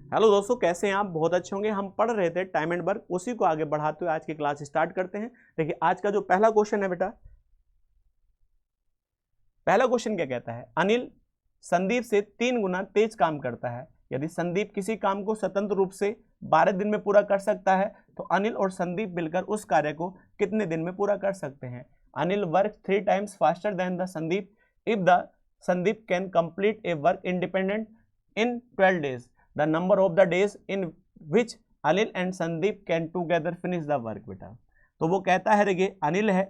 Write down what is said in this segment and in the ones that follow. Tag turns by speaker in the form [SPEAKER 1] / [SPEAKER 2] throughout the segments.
[SPEAKER 1] Hello दोस्तों, कैसे हैं आप? बहुत अच्छे होंगे। हम पढ़ रहे थे टाइम एंड वर्क, उसी को आगे बढ़ाते हुए आज की क्लास स्टार्ट करते हैं। देखिए आज का जो पहला क्वेश्चन है बेटा, पहला क्वेश्चन क्या कहता है? अनिल संदीप से 3 गुना तेज काम करता है। यदि संदीप किसी काम को स्वतंत्र रूप से 12 दिन में पूरा कर सकता है तो अनिल और संदीप मिलकर उस कार्य को कितने दिन में पूरा कर सकते हैं? Anil work 3 times faster than the Sandeep if the Sandeep can complete A work independent in 12 days. The number of the days in which Anil and Sandeep can together finish the work बेटा। तो वो कहता है, देखिए अनिल है,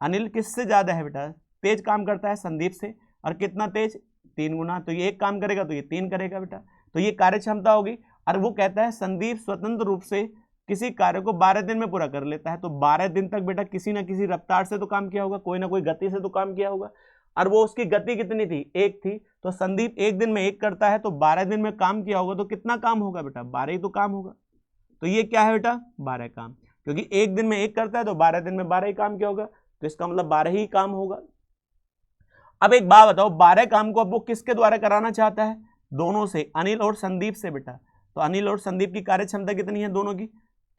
[SPEAKER 1] अनिल किससे ज्यादा है बेटा? तेज काम करता है संदीप से। और कितना तेज? 3 गुना। तो ये 1 काम करेगा तो ये 3 करेगा बेटा। तो ये कार्य क्षमता होगी। और वो कहता है संदीप स्वतंत्र रूप से किसी कार्य को 12 दिन में पूरा कर लेता है। तो 12 दिन तक बेटा किसी ना किसी रफ्तार से तो काम किया होगा, कोई ना कोई गति से तो काम किया होगा। और वो उसकी गति कितनी थी? 1 थी। तो संदीप 1 दिन में 1 करता है तो 12 दिन में काम किया होगा तो कितना काम होगा बेटा? 12 ही तो काम होगा। तो ये क्या है बेटा? 12 काम। क्योंकि 1 दिन में 1 करता है तो 12 दिन में 12 ही काम किया होगा, तो इसका मतलब 12 ही काम होगा। अब एक बात बताओ, 12 काम को अब वो किसके द्वारा कराना चाहता है? दोनों से, अनिल और संदीप से बेटा। तो अनिल और संदीप की कार्य क्षमता कितनी है दोनों की?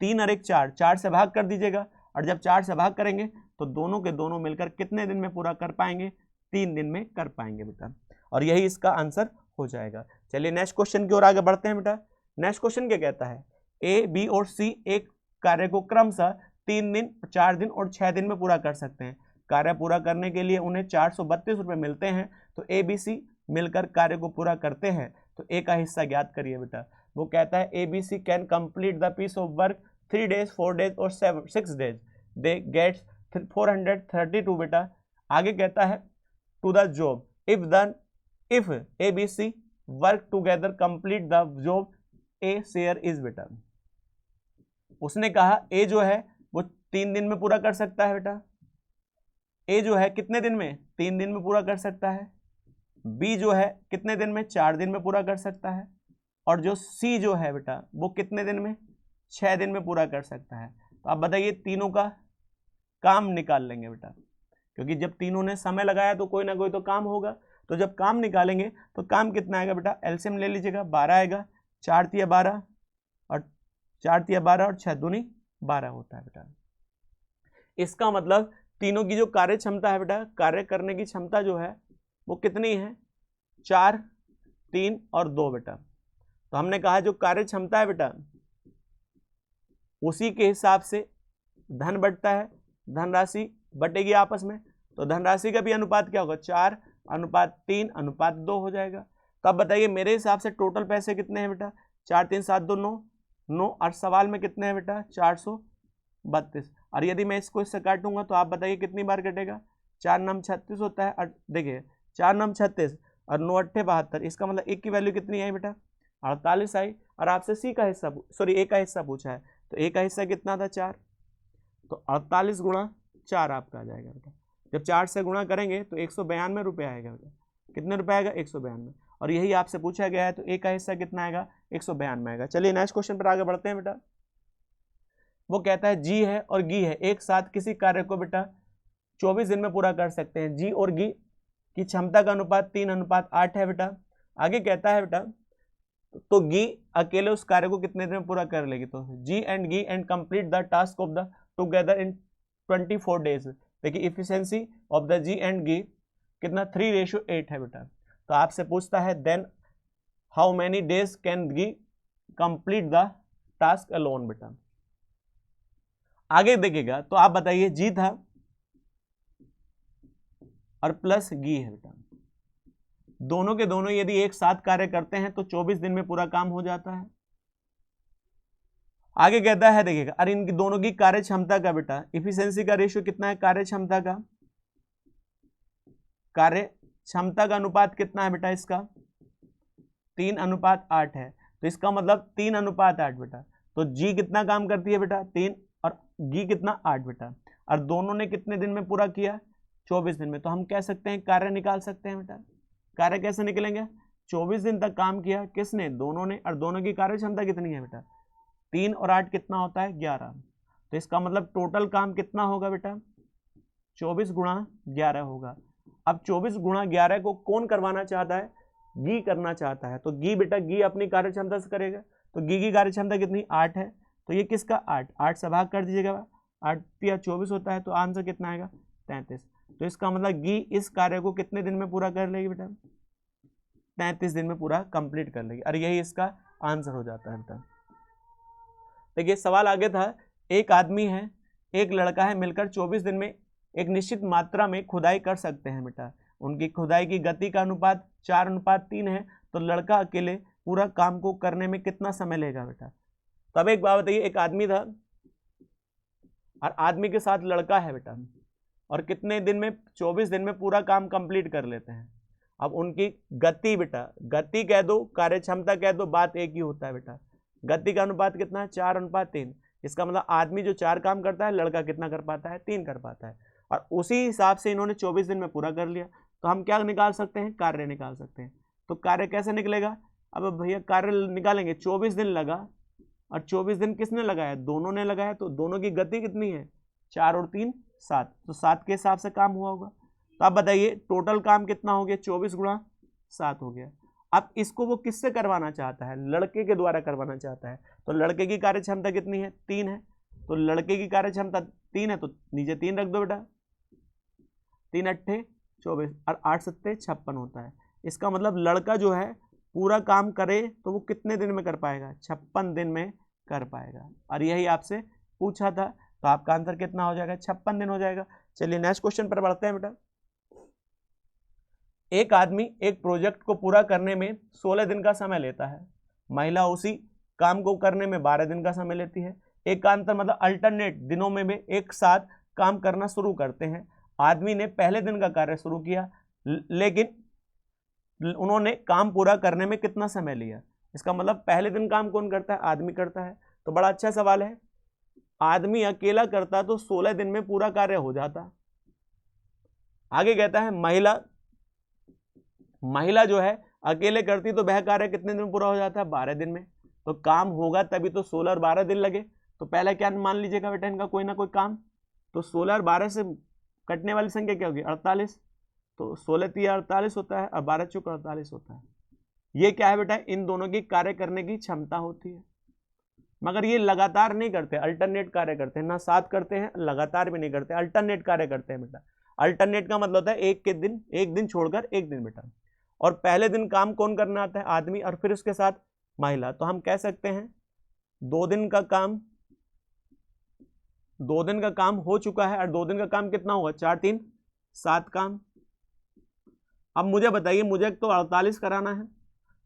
[SPEAKER 1] 3 और 1 4, 4 से भाग कर दीजिएगा। और जब 4 से भाग करेंगे तो दोनों के दोनों मिलकर कितने दिन में पूरा कर पाएंगे? 3 दिन में कर पाएंगे बेटा। और यही इसका आंसर हो जाएगा। चलिए नेक्स्ट क्वेश्चन की ओर आगे बढ़ते हैं बेटा। नेक्स्ट क्वेश्चन क्या कहता है? ए, बी और सी एक कार्य को क्रमशः 3 दिन, 4 दिन और 6 दिन में पूरा कर सकते हैं। कार्य पूरा करने के लिए उन्हें 432 रुपये मिलते हैं। तो ए बी सी मिलकर कार्य को पूरा करते हैं। तो ए का हिस्सा ज्ञात करिए बेटा। वो कहता है A B C can complete the piece of work 3 days, 4 days और 6 days। दे गेट्स 432 बेटा। आगे कहता है to the job if A B C work together complete the job A share is बेटा। उसने कहा ए जो है वो 3 दिन में पूरा कर सकता है बेटा। ए जो है कितने दिन में? 3 दिन में पूरा कर सकता है। बी जो है कितने दिन में? 4 दिन में पूरा कर सकता है। और जो सी जो है बेटा वो कितने दिन में? 6 दिन में पूरा कर सकता है। तो आप बताइए, तीनों का काम निकाल लेंगे बेटा, क्योंकि जब तीनों ने समय लगाया तो कोई ना कोई तो काम होगा। तो जब काम निकालेंगे तो काम कितना आएगा बेटा? एलसीएम ले लीजिएगा, 12 आएगा। 4 तिया 12 और 4 तिया 12 और 6 दूनी 12 होता है बेटा। इसका मतलब तीनों की जो कार्य क्षमता है बेटा, कार्य करने की क्षमता जो है वो कितनी है? 4, 3 और 2 बेटा। तो हमने कहा जो कार्य क्षमता है बेटा उसी के हिसाब से धन बढ़ता है, धनराशि बटेगी आपस में। तो धनराशि का भी अनुपात क्या होगा? 4:3:2 हो जाएगा। तो अब बताइए मेरे हिसाब से टोटल पैसे कितने हैं बेटा? 4 3 7 2 9 9 और सवाल में कितने हैं बेटा? 432। और यदि मैं इसको इससे काटूंगा तो आप बताइए कितनी बार कटेगा? 4 9 36 होता है। और देखिए 4 9 36 और 9 8 72, इसका मतलब एक की वैल्यू कितनी आई बेटा? 48 आई। और आपसे सी का हिस्सा ए का हिस्सा पूछा है, तो ए का हिस्सा कितना था? 4। तो 48 गुणा 4 आपका आ जाएगा बेटा। जब 4 से गुणा करेंगे तो 192 रुपये आएगा बेटा। कितने रुपये आएगा? 192। और यही आपसे पूछा गया है, तो ए का हिस्सा कितना आएगा? 192 आएगा। चलिए नेक्स्ट क्वेश्चन पर आगे बढ़ते हैं बेटा। वो कहता है जी है और गी है एक साथ किसी कार्य को बेटा 24 दिन में पूरा कर सकते हैं। जी और गी की क्षमता का अनुपात 3:8 है बेटा। आगे कहता है बेटा तो गी अकेले उस कार्य को कितने दिन में पूरा कर लेगी? तो जी एंड गी and complete the task of the together in 24 days। देखिए efficiency of the G and गी कितना? 3:8 है बेटा। तो आपसे पूछता है then how many days can गी कंप्लीट द टास्क अलोन बेटा। आगे देखिएगा तो आप बताइए, जी था और प्लस गी है बेटा। दोनों के दोनों यदि एक साथ कार्य करते हैं तो 24 दिन में पूरा काम हो जाता है। आगे कहता है देखिएगा, अरे इनकी दोनों की कार्य क्षमता का बेटा इफिशियंसी का रेशियो कितना है? कार्य क्षमता का, कार्य क्षमता का अनुपात कितना है बेटा? इसका 3:8 है। तो इसका मतलब 3:8 बेटा। तो जी कितना काम करती है बेटा? 3 और गी कितना? 8 बेटा। और दोनों ने कितने दिन में पूरा किया? 24 दिन में। तो हम कह सकते हैं कार्य निकाल सकते हैं बेटा। कार्य कैसे निकलेंगे? 24 दिन तक काम किया किसने? दोनों ने। और दोनों की कार्य क्षमता कितनी है बेटा? 3 और 8 कितना होता है? 11। तो इसका मतलब टोटल काम कितना होगा बेटा? 24 गुणा 11 होगा। अब 24 गुणा 11 को कौन करवाना चाहता है? गी करना चाहता है तो गी बेटा गी अपनी कार्यक्षमता से करेगा, तो गी की कार्यक्षमता कितनी 8 है, तो ये किसका 8 से भाग कर दीजिएगा, 8 या 24 होता है, तो आंसर कितना आएगा 33। तो इसका मतलब गी इस कार्य को कितने दिन में पूरा कर लेगी बेटा, 33 दिन में पूरा कंप्लीट कर लेगी, और यही इसका आंसर हो जाता है बेटा। देखिए सवाल आगे था, एक आदमी है एक लड़का है मिलकर 24 दिन में एक निश्चित मात्रा में खुदाई कर सकते हैं बेटा, उनकी खुदाई की गति का अनुपात 4:3 है, तो लड़का अकेले पूरा काम को करने में कितना समय लेगा बेटा। तब एक बात बताइए, एक आदमी था और आदमी के साथ लड़का है बेटा, और कितने दिन में 24 दिन में पूरा काम कंप्लीट कर लेते हैं। अब उनकी गति बेटा, गति कह दो कार्यक्षमता कह दो, बात एक ही होता है बेटा। गति का अनुपात कितना है 4:3, इसका मतलब आदमी जो 4 काम करता है लड़का कितना कर पाता है 3 कर पाता है, और उसी हिसाब से इन्होंने 24 दिन में पूरा कर लिया। तो हम क्या निकाल सकते हैं, कार्य निकाल सकते हैं। तो कार्य कैसे निकलेगा, अब भैया कार्य निकालेंगे, 24 दिन लगा और 24 दिन किसने लगाया, दोनों ने लगाया, तो दोनों की गति कितनी है 4 और 3 7, तो 7 के हिसाब से काम हुआ होगा। तो आप बताइए टोटल काम कितना हो गया, 24 गुणा 7 हो गया। अब इसको वो किससे करवाना चाहता है, लड़के के द्वारा करवाना चाहता है, तो लड़के की कार्यक्षमता कितनी है 3 है, तो लड़के की कार्यक्षमता 3 है तो नीचे 3 रख दो बेटा, 3 अट्ठे 24 और 8 सत्ते 56 होता है। इसका मतलब लड़का जो है पूरा काम करे तो वो कितने दिन में कर पाएगा, 56 दिन में कर पाएगा, और यही आपसे पूछा था, तो आपका आंसर कितना हो जाएगा 56 दिन हो जाएगा। चलिए नेक्स्ट क्वेश्चन पर बढ़ते हैं बेटा। एक आदमी एक प्रोजेक्ट को पूरा करने में 16 दिन का समय लेता है, महिला उसी काम को करने में 12 दिन का समय लेती है। एकांतर मतलब अल्टरनेट दिनों में भी एक साथ काम करना शुरू करते हैं। आदमी ने पहले दिन का कार्य शुरू किया, लेकिन उन्होंने काम पूरा करने में कितना समय लिया। इसका मतलब पहले दिन काम कौन करता है, आदमी करता है। तो बड़ा अच्छा सवाल है, आदमी अकेला करता तो 16 दिन में पूरा कार्य हो जाता। आगे कहता है महिला जो है अकेले करती तो वह कार्य कितने दिन में पूरा हो जाता है, 12 दिन में। तो काम होगा तभी तो 16 और 12 दिन लगे, तो पहले क्या मान लीजिएगा बेटा इनका कोई ना कोई काम, तो 16 और 12 से कटने वाली संख्या क्या होगी 48, तो 16 3 48 होता है और 12 चौक 48 होता है। ये क्या है बेटा, इन दोनों की कार्य करने की क्षमता होती है, मगर ये लगातार नहीं करते, अल्टरनेट कार्य करते हैं, ना साथ करते हैं लगातार भी नहीं करते, अल्टरनेट कार्य करते हैं बेटा। अल्टरनेट का मतलब होता है एक दिन छोड़कर एक दिन बेटा। और पहले दिन काम कौन करना आता है, आदमी, और फिर उसके साथ महिला। तो हम कह सकते हैं 2 दिन का काम हो चुका है, और 2 दिन का काम कितना होगा 4 3 7 काम। अब मुझे बताइए, मुझे तो 48 कराना है,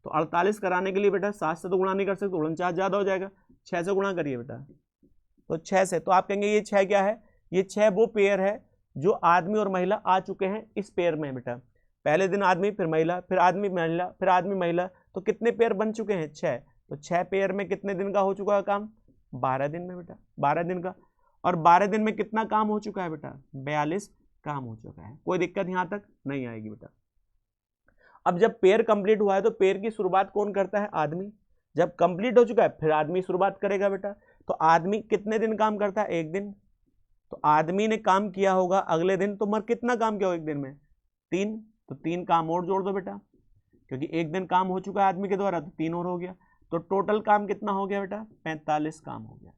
[SPEAKER 1] तो 48 कराने के लिए बेटा 7 से तो गुणा नहीं कर सकते, 49 ज्यादा हो जाएगा, 6 से गुणा करिए बेटा, तो 6 से। तो आप कहेंगे ये 6 क्या है, ये 6 वो पेयर है जो आदमी और महिला आ चुके हैं इस पेयर में बेटा। पहले दिन आदमी, फिर महिला, फिर आदमी महिला, फिर आदमी महिला, तो कितने पेयर बन चुके हैं 6। तो 6 पेयर में कितने दिन का हो चुका है काम, 12 दिन में बेटा, 12 दिन का। और 12 दिन में कितना काम हो चुका है बेटा, 42 काम हो चुका है। कोई दिक्कत यहां तक नहीं आएगी बेटा। अब जब पेयर कंप्लीट हुआ है तो पेयर की शुरुआत कौन करता है, आदमी। जब कंप्लीट हो चुका है फिर आदमी शुरुआत करेगा बेटा। तो आदमी कितने दिन काम करता है, 1 दिन। तो आदमी ने काम किया होगा अगले दिन, तो मर कितना काम किया होगा 1 दिन में, 3। तो 3 काम और जोड़ दो बेटा, क्योंकि 1 दिन काम हो चुका है आदमी के द्वारा, तो 3 और हो गया। तो टोटल काम कितना हो गया बेटा, 45 काम हो गया।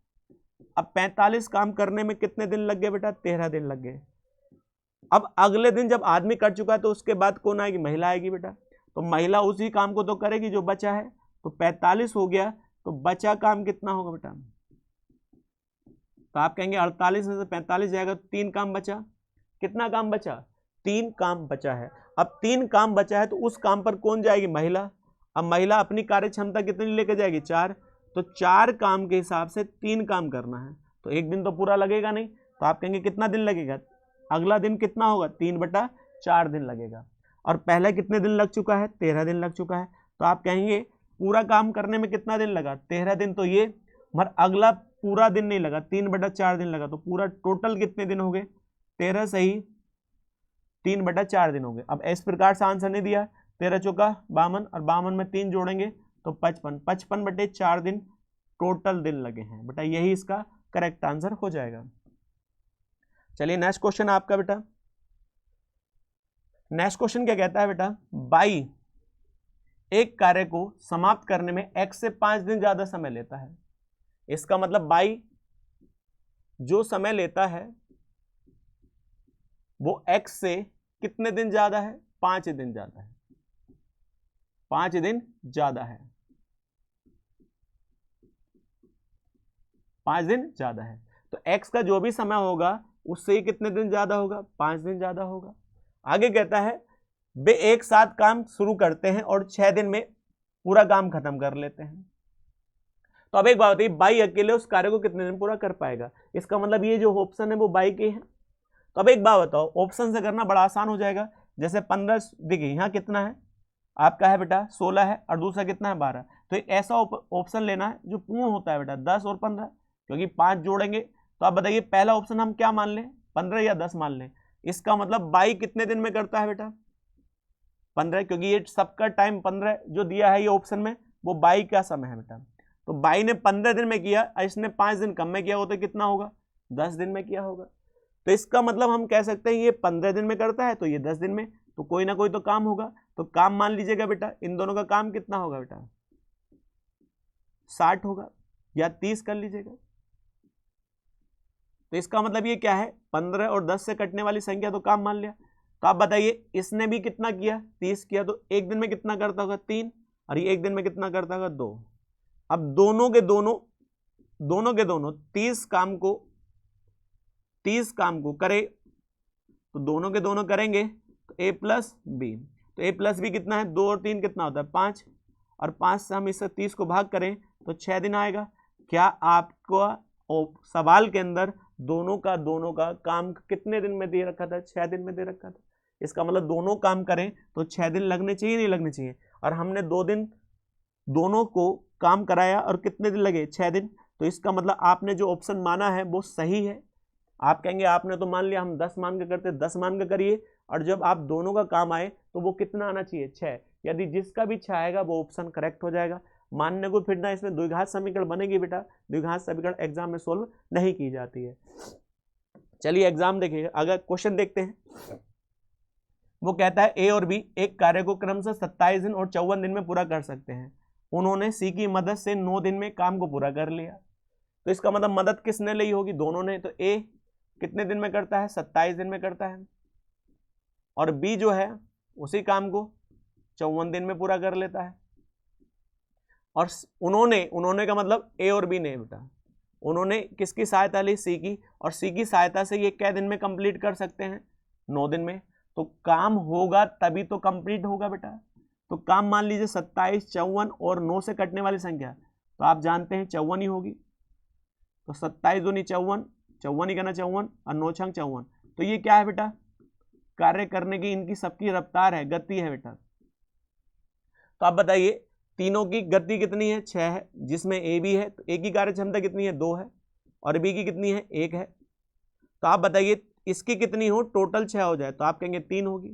[SPEAKER 1] अब 45 काम करने में कितने दिन लग गए बेटा, 13 दिन लग गए। अब अगले दिन जब आदमी कर चुका है तो उसके बाद कौन आएगी, महिला आएगी बेटा। तो महिला उसी काम को तो करेगी जो बचा है, तो 45 हो गया, तो बचा काम कितना होगा बेटा। तो आप कहेंगे 48 में से 45 जाएगा तो 3 काम बचा। कितना काम बचा, 3 काम बचा है। अब 3 काम बचा है तो उस काम पर कौन जाएगी, महिला। अब महिला अपनी कार्य क्षमता कितनी लेकर जाएगी, 4। तो 4 काम के हिसाब से 3 काम करना है, तो 1 दिन तो पूरा लगेगा नहीं। तो आप कहेंगे कितना दिन लगेगा, अगला दिन कितना होगा, 3/4 दिन लगेगा। और पहले कितने दिन लग चुका है, 13 दिन लग चुका है। तो आप कहेंगे पूरा काम करने में कितना दिन लगा, 13 दिन। तो ये मगर अगला पूरा दिन नहीं लगा, 3/4 दिन लगा। तो पूरा टोटल कितने दिन हो गए, 13 सही 3/4 दिन हो गए। अब इस प्रकार से आंसर नहीं दिया, 13 चौका 52 और 52 में 3 जोड़ेंगे तो 55, 55/4 दिन टोटल दिन लगे हैं बेटा। यही इसका करेक्ट आंसर हो जाएगा। चलिए नेक्स्ट क्वेश्चन आपका बेटा। नेक्स्ट क्वेश्चन क्या कहता है बेटा, बाई एक कार्य को समाप्त करने में x से 5 दिन ज्यादा समय लेता है। इसका मतलब y जो समय लेता है वो x से कितने दिन ज्यादा है? 5 दिन ज्यादा है, 5 दिन ज्यादा है, 5 दिन ज्यादा है। तो x का जो भी समय होगा उससे ही कितने दिन ज्यादा होगा? 5 दिन ज्यादा होगा। आगे कहता है वे एक साथ काम शुरू करते हैं और 6 दिन में पूरा काम खत्म कर लेते हैं। तो अब एक बात बताइए, बाई अकेले उस कार्य को कितने दिन पूरा कर पाएगा? इसका मतलब ये जो ऑप्शन है वो बाई के है। तो अब एक बात बताओ, ऑप्शन से करना बड़ा आसान हो जाएगा। जैसे 15, देखिए यहाँ कितना है आपका है बेटा 16 है और दूसरा कितना है 12। तो एक ऐसा ऑप्शन लेना है जो पूर्ण होता है बेटा 10 और 15, क्योंकि 5 जोड़ेंगे। तो आप बताइए पहला ऑप्शन हम क्या मान लें, 15 या 10 मान लें? इसका मतलब बाई कितने दिन में करता है बेटा? 15, क्योंकि ये सबका टाइम 15 जो दिया है ये ऑप्शन में वो बाई का समय है बेटा। तो बाई ने 15 दिन में किया, इसने 5 दिन कम में किया हो तो कितना होगा? 10 दिन में किया होगा। तो इसका मतलब हम कह सकते हैं ये 15 दिन में करता है तो ये 10 दिन में, तो कोई ना कोई तो काम होगा। तो काम मान लीजिएगा बेटा, इन दोनों का काम कितना होगा बेटा? 60 होगा या 30 कर लीजिएगा। तो इसका मतलब ये क्या है, 15 और 10 से कटने वाली संख्या तो काम मान लिया। तो आप बताइए इसने भी कितना किया? 30 किया। तो एक दिन में कितना करता होगा? 3, और ये एक दिन में कितना करता होगा? 2। अब दोनों के दोनों 30 काम को करे तो दोनों के दोनों करेंगे तो a प्लस बी। तो a प्लस बी कितना है? 2 और 3 कितना होता है? 5, और 5 से हम इससे 30 को भाग करें तो 6 दिन आएगा। क्या आपको सवाल के अंदर दोनों का काम कितने दिन में दे रखा था? 6 दिन में दे रखा था। इसका मतलब दोनों काम करें तो 6 दिन लगने चाहिए, नहीं लगने चाहिए? और हमने 2 दिन दोनों को काम कराया और कितने दिन लगे? 6 दिन। तो इसका मतलब आपने जो ऑप्शन माना है वो सही है। आप कहेंगे आपने तो मान लिया, हम 10 मान के करते, 10 मान के करिए, और जब आप दोनों का काम आए तो वो कितना आना चाहिए? 6। यदि जिसका भी 6 आएगा वो ऑप्शन करेक्ट हो जाएगा। मानने को फिर ना इसमें द्विघात समीकरण बनेगी बेटा, द्विघात समीकरण एग्जाम में सोल्व नहीं की जाती है। चलिए एग्जाम देखिएगा, अगर क्वेश्चन देखते हैं। वो कहता है ए और बी एक कार्य को क्रमशः 27 दिन और 54 दिन में पूरा कर सकते हैं। उन्होंने सी की मदद से 9 दिन में काम को पूरा कर लिया। तो इसका मतलब मदद किसने ली होगी? दोनों ने। तो ए कितने दिन में करता है? 27 दिन में करता है, और बी जो है उसी काम को 54 दिन में पूरा कर लेता है। और उन्होंने का मतलब ए और बी ने बेटा, उन्होंने किसकी सहायता ली? सी की, और सी की सहायता से ये क्या दिन में कंप्लीट कर सकते हैं? 9 दिन में। तो काम होगा तभी तो कंप्लीट होगा बेटा। तो काम मान लीजिए 27, 54 और 9 से कटने वाली संख्या, तो आप जानते हैं 54 ही होगी। तो 27 दूनी 54, 54 ही करना 54, और 9 छंग 54। तो ये क्या है बेटा? कार्य करने की इनकी सबकी रफ्तार है, गति है बेटा। तो आप बताइए तीनों की गति कितनी है? 6 है, जिसमें ए भी है। तो ए की कार्य क्षमता कितनी है? 2 है, और बी की कितनी है? 1 है। तो आप बताइए इसकी कितनी हो? टोटल 6 हो जाए तो आप कहेंगे 3 होगी।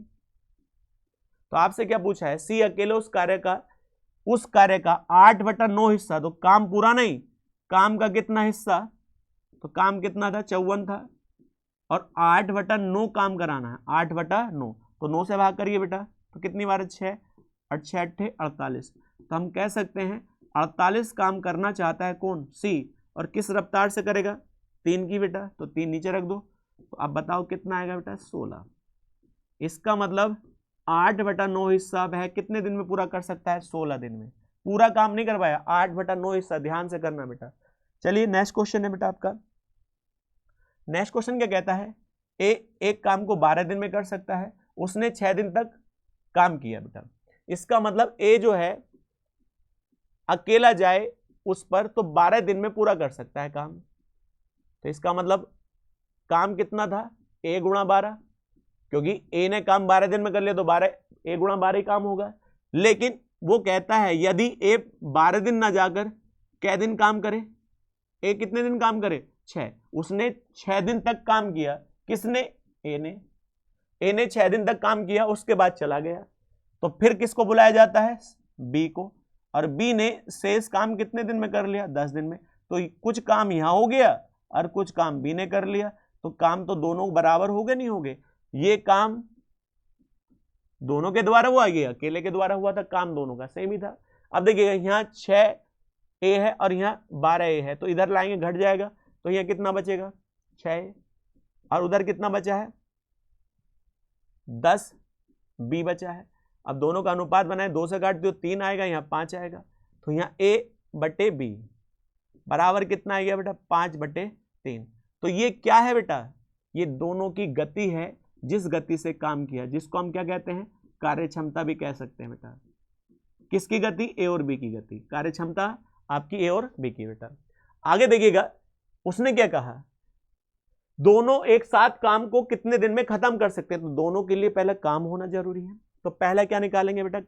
[SPEAKER 1] तो आपसे क्या पूछा है? सी अकेले उस कार्य का 8/9 हिस्सा, तो काम पूरा नहीं, काम का कितना हिस्सा? तो काम कितना था? 54 था, और 8/9 काम कराना है, 8/9। तो 9 से भाग करिए बेटा, तो कितनी बार? 6, और 6 अट्ठे 48। तो हम कह सकते हैं 48 काम करना चाहता है कौन? सी। और किस रफ्तार से करेगा? 3 की बेटा। तो 3 नीचे रख दो, तो अब बताओ कितना आएगा बेटा? 16। इसका मतलब 8/9 हिस्सा वह कितने दिन में पूरा कर सकता है? 16 दिन में। पूरा काम नहीं कर पाया, 8/9 हिस्सा। ध्यान से करना बेटा। चलिए नेक्स्ट क्वेश्चन है बेटा आपका। नेक्स्ट क्वेश्चन क्या कहता है? ए एक काम को 12 दिन में कर सकता है, उसने 6 दिन तक काम किया बेटा। इसका मतलब ए जो है अकेला जाए उस पर तो 12 दिन में पूरा कर सकता है काम। तो इसका मतलब काम कितना था? a गुणा 12, क्योंकि a ने काम 12 दिन में कर लिया तो 12 a गुणा 12 ही काम होगा। लेकिन वो कहता है यदि a 12 दिन ना जाकर कै दिन काम करे? a कितने दिन काम करे? 6। उसने 6 दिन तक काम किया। किसने? a ने 6 दिन तक काम किया, उसके बाद चला गया। तो फिर किसको बुलाया जाता है? b को। और b ने शेष काम कितने दिन में कर लिया? 10 दिन में। तो कुछ काम यहां हो गया और कुछ काम b ने कर लिया। तो काम तो दोनों बराबर हो गए, नहीं हो गए? ये काम दोनों के द्वारा हुआ, ये अकेले के द्वारा हुआ था, काम दोनों का सेम ही था। अब देखिएगा यहाँ 6a है और यहाँ 12a है, तो इधर लाएंगे घट जाएगा, तो यहाँ कितना बचेगा 6a, और उधर कितना बचा है 10b बचा है। अब दोनों का अनुपात बनाए, 2 से काट दो 3 आएगा, यहाँ 5 आएगा, तो यहाँ a/b बराबर कितना आएगा बेटा 5/3। तो ये क्या है बेटा, ये दोनों की गति है, जिस गति से काम किया, जिसको हम क्या कहते हैं कार्य क्षमता भी कह सकते हैं बेटा। किसकी गति, ए और बी की गति, कार्य क्षमता आपकी ए और बी की बेटा। आगे देखिएगा उसने क्या कहा, दोनों एक साथ काम को कितने दिन में खत्म कर सकते हैं, तो दोनों के लिए पहले काम होना जरूरी है। तो पहला क्या निकालेंगे बेटा,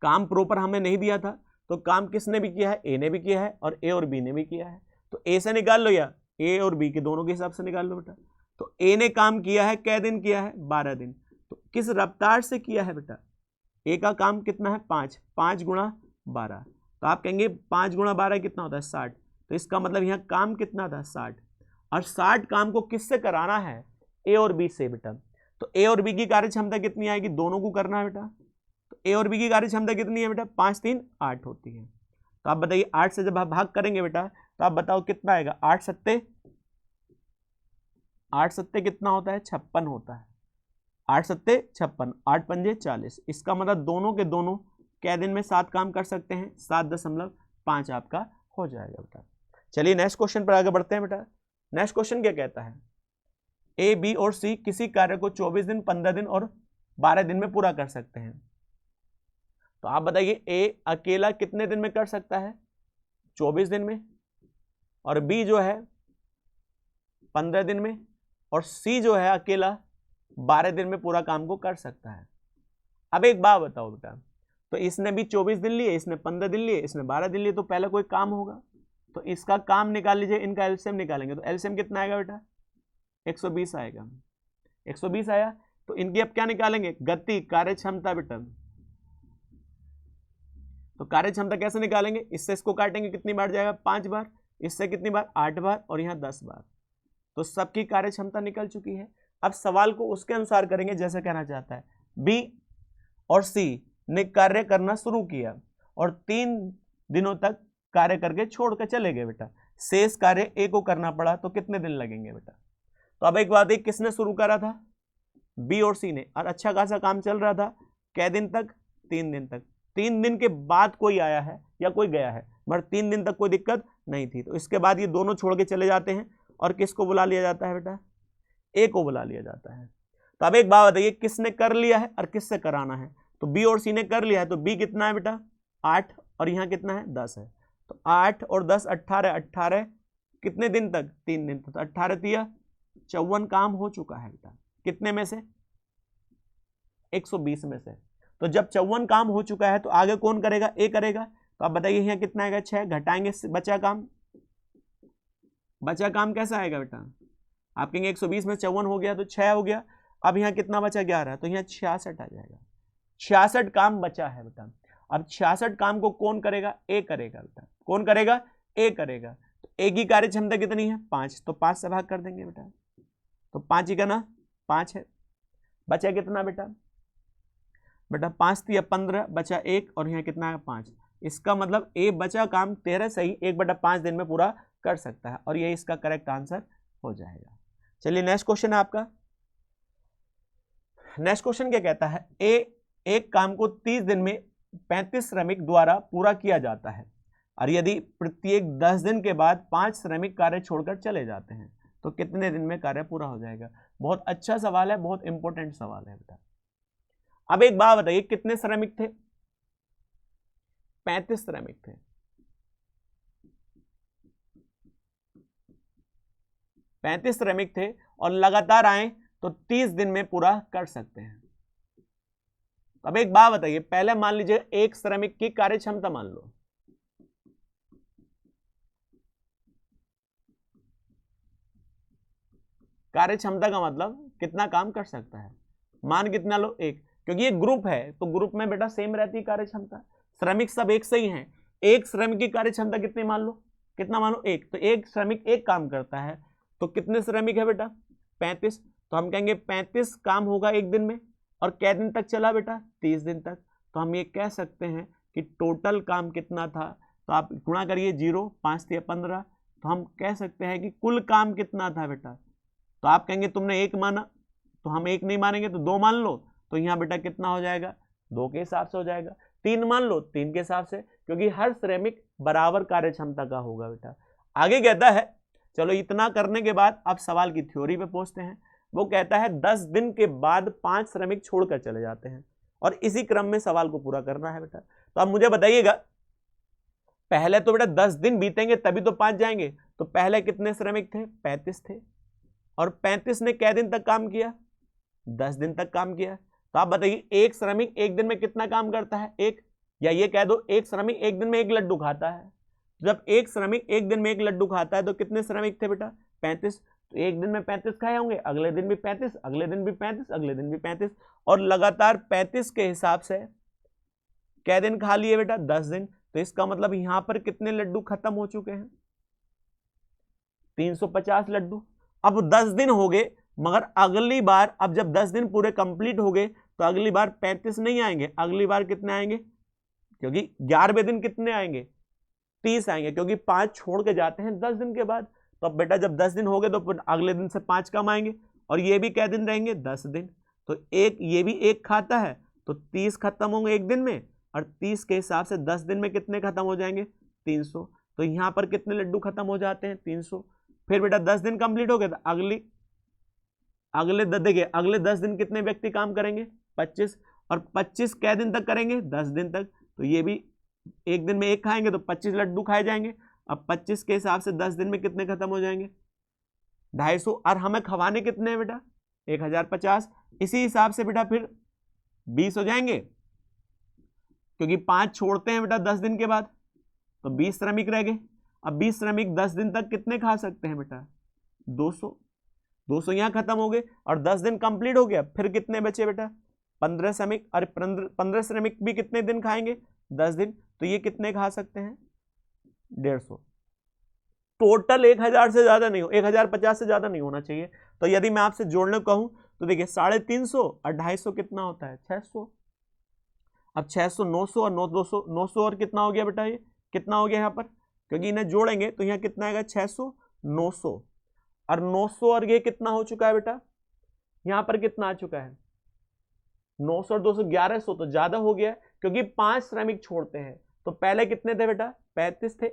[SPEAKER 1] काम प्रॉपर हमें नहीं दिया था, तो काम किसने भी किया है, ए ने भी किया है और ए और बी ने भी किया है, तो ए से निकाल लो या ए और बी के दोनों के हिसाब से निकाल लो बेटा। तो ए ने काम किया है, कै दिन किया है 12 दिन, तो किस रफ्तार से किया है बेटा, ए का काम कितना है 5 × 12, तो आप कहेंगे 5 × 12 कितना होता है 60, तो इसका मतलब यहाँ काम कितना था 60, और 60 काम को किससे कराना है, ए और बी से बेटा। तो ए और बी की कार्य क्षमता कितनी आएगी, दोनों को करना है बेटा, तो ए और बी की कार्य क्षमता कितनी है बेटा 5 × 3 = 8 होती है। तो आप बताइए 8 से जब आप भाग करेंगे बेटा, तो आप बताओ कितना आएगा, 8 सत्ते कितना होता है 56 होता है, 8 सत्ते 56, 8 पंजे 40, इसका मतलब दोनों के दोनों कै दिन में 7 काम कर सकते हैं, 7.5 आपका हो जाएगा बेटा। चलिए नेक्स्ट क्वेश्चन पर आगे बढ़ते हैं बेटा। नेक्स्ट क्वेश्चन क्या कहता है, ए बी और सी किसी कार्य को 24 दिन 15 दिन और 12 दिन में पूरा कर सकते हैं। तो आप बताइए ए अकेला कितने दिन में कर सकता है 24 दिन में, और बी जो है 15 दिन में, और सी जो है अकेला 12 दिन में पूरा काम को कर सकता है। अब एक बात बताओ बेटा, तो इसने भी 24 दिन लिए, इसने 15 दिन लिए, इसने 12 दिन लिए, तो पहले कोई काम होगा, तो इसका काम निकाल लीजिए, इनका एलसीएम निकालेंगे, तो एलसीएम कितना आएगा बेटा 120 आएगा, 120 आया। तो इनकी अब क्या निकालेंगे, गति कार्य क्षमता बेटा। तो कार्य क्षमता कैसे निकालेंगे, इससे इसको काटेंगे कितनी बार जाएगा 5 बार, इससे कितनी बार 8 बार, और यहाँ 10 बार, तो सबकी कार्य क्षमता निकल चुकी है। अब सवाल को उसके अनुसार करेंगे जैसे कहना चाहता है, बी और सी ने कार्य करना शुरू किया और 3 दिनों तक कार्य करके छोड़कर चले गए बेटा, शेष कार्य ए को करना पड़ा, तो कितने दिन लगेंगे बेटा। तो अब एक बात है, किसने शुरू करा था, बी और सी ने, और अच्छा खासा काम चल रहा था, कै दिन तक 3 दिन तक, 3 दिन के बाद कोई आया है या कोई गया है, मगर 3 दिन तक कोई दिक्कत नहीं थी, तो इसके बाद ये दोनों छोड़ के चले जाते हैं, और किसको बुला लिया जाता है बेटा, ए को बुला लिया जाता है। तो अब एक बात बताइए, किसने कर लिया है और किससे कराना है, तो बी और सी ने कर लिया है, तो बी कितना है बेटा 8, और यहाँ कितना है 10 है, तो 8 और 10 18 कितने दिन तक 3 दिन तक, तो 18 × 54 काम हो चुका है बेटा, कितने में से 120 में से। तो जब 54 काम हो चुका है, तो आगे कौन करेगा, ए करेगा। तो आप बताइए यहाँ कितना आएगा 6, घटाएंगे बचा काम कैसा आएगा बेटा, आप कहेंगे 120 में 54 हो गया तो 6 हो गया, अब यहाँ कितना बचा 11, तो यहाँ 66 आ जाएगा, 66 काम बचा है बेटा। अब 66 काम को कौन करेगा, ए करेगा बेटा, कौन करेगा, ए करेगा। तो ए की कार्य क्षमता कितनी है 5, तो 5 से भाग कर देंगे बेटा, तो 5 ही का ना 5 है, बचा कितना बेटा 5 × 15 बचा 1, और यहाँ कितना है 5, इसका मतलब ए बचा काम 13 सही 1/5 दिन में पूरा कर सकता है, और ये इसका करेक्ट आंसर हो जाएगा। चलिए नेक्स्ट क्वेश्चन है आपका। नेक्स्ट क्वेश्चन क्या कहता है, एक काम को 30 दिन में 35 श्रमिक द्वारा पूरा किया जाता है, और यदि प्रत्येक 10 दिन के बाद 5 श्रमिक कार्य छोड़कर चले जाते हैं, तो कितने दिन में कार्य पूरा हो जाएगा। बहुत अच्छा सवाल है, बहुत इंपॉर्टेंट सवाल है बेटा। अब एक बात बताइए, कितने श्रमिक थे, 35 श्रमिक थे, 35 श्रमिक थे, और लगातार आए तो 30 दिन में पूरा कर सकते हैं। अब एक बात बताइए, पहले मान लीजिए एक श्रमिक की कार्य क्षमता मान लो, कार्य क्षमता का मतलब कितना काम कर सकता है, मान कितना लो 1, क्योंकि ये ग्रुप है तो ग्रुप में बेटा सेम रहती है कार्य क्षमता, श्रमिक सब एक से ही हैं। एक श्रमिक की कार्य क्षमता कितनी मान लो, कितना मानो 1, तो एक श्रमिक एक काम करता है, तो कितने श्रमिक है बेटा 35, तो हम कहेंगे 35 काम होगा एक दिन में, और कै दिन तक चला बेटा, 30 दिन तक। तो हम ये कह सकते हैं कि टोटल काम कितना था, तो आप गुणा करिए 0, 5 × 15, तो हम कह सकते हैं कि कुल काम कितना था बेटा। तो आप कहेंगे तुमने 1 माना, तो हम 1 नहीं मानेंगे तो 2 मान लो, तो यहाँ बेटा कितना हो जाएगा, 2 के हिसाब से हो जाएगा। 3 मान लो, 3 के हिसाब से, क्योंकि हर श्रमिक बराबर कार्य क्षमता का होगा बेटा। आगे कहता है, चलो इतना करने के बाद अब सवाल की थ्योरी पे पहुंचते हैं। वो कहता है 10 दिन के बाद 5 श्रमिक छोड़कर चले जाते हैं और इसी क्रम में सवाल को पूरा करना है बेटा। तो अब मुझे बताइएगा, पहले तो बेटा 10 दिन बीतेंगे तभी तो 5 जाएंगे। तो पहले कितने श्रमिक थे, 35 थे, और 35 ने कै दिन तक काम किया, 10 दिन तक काम किया। तो आप बताइए एक श्रमिक एक दिन में कितना काम करता है, एक, या ये कह दो एक श्रमिक एक दिन में 1 लड्डू खाता है। जब एक श्रमिक एक दिन में 1 लड्डू खाता है तो कितने श्रमिक थे बेटा, 35। तो एक दिन में 35 खाए होंगे, अगले दिन भी 35, अगले दिन भी 35, अगले दिन भी 35, और लगातार 35 के हिसाब से कै दिन खा लिए बेटा, 10 दिन। तो इसका मतलब यहां पर कितने लड्डू खत्म हो चुके हैं, 350 लड्डू। अब 10 दिन हो गए, मगर अगली बार, अब जब 10 दिन पूरे कंप्लीट हो गए तो अगली बार 35 नहीं आएंगे, अगली बार कितने आएंगे, क्योंकि 11वें दिन कितने आएंगे, 30 आएंगे, क्योंकि 5 छोड़ के जाते हैं 10 दिन के बाद। तो अब बेटा जब 10 दिन हो गए तो अगले दिन से 5 कम आएंगे, और ये भी कै दिन रहेंगे, 10 दिन। तो एक, ये भी 1 खाता है, तो 30 खत्म होंगे एक दिन में, और 30 के हिसाब से 10 दिन में कितने खत्म हो जाएंगे, 300। तो यहां पर कितने लड्डू खत्म हो जाते हैं, 300। फिर बेटा 10 दिन कंप्लीट हो गए तो देखिए अगले 10 दिन कितने व्यक्ति काम करेंगे, 25, और 25 कै दिन तक करेंगे, 10 दिन तक। तो ये भी एक दिन में 1 खाएंगे तो 25 लड्डू खाए जाएंगे। अब 25 के हिसाब से 10 दिन में कितने खत्म हो जाएंगे, 250। और हमें खवाने कितने हैं बेटा, 1050। इसी हिसाब से बेटा फिर 20 हो जाएंगे, क्योंकि 5 छोड़ते हैं बेटा 10 दिन के बाद, तो 20 श्रमिक रह गए। अब 20 श्रमिक 10 दिन तक कितने खा सकते हैं बेटा, 200 यहां खत्म हो गए, और 10 दिन कंप्लीट हो गया। फिर कितने बचे बेटा, 15 श्रमिक, और 15 श्रमिक भी कितने दिन खाएंगे, 10 दिन। तो ये कितने खा सकते हैं, 150। टोटल 1000 से ज्यादा नहीं हो, 1050 से ज्यादा नहीं होना चाहिए। तो यदि मैं आपसे जोड़ने को कहूं तो देखिए 350 और 250 कितना होता है, 600। अब 600, 900 और 200, 900 और कितना हो गया बेटा, ये कितना हो गया यहाँ पर, क्योंकि इन्हें जोड़ेंगे तो यहाँ कितना आएगा, 600, 900, और 900 और ये कितना हो चुका है बेटा, यहाँ पर कितना आ चुका है, 900 और 200, 1100। तो ज्यादा हो गया क्योंकि 5 श्रमिक छोड़ते हैं। तो पहले कितने थे बेटा, 35 थे,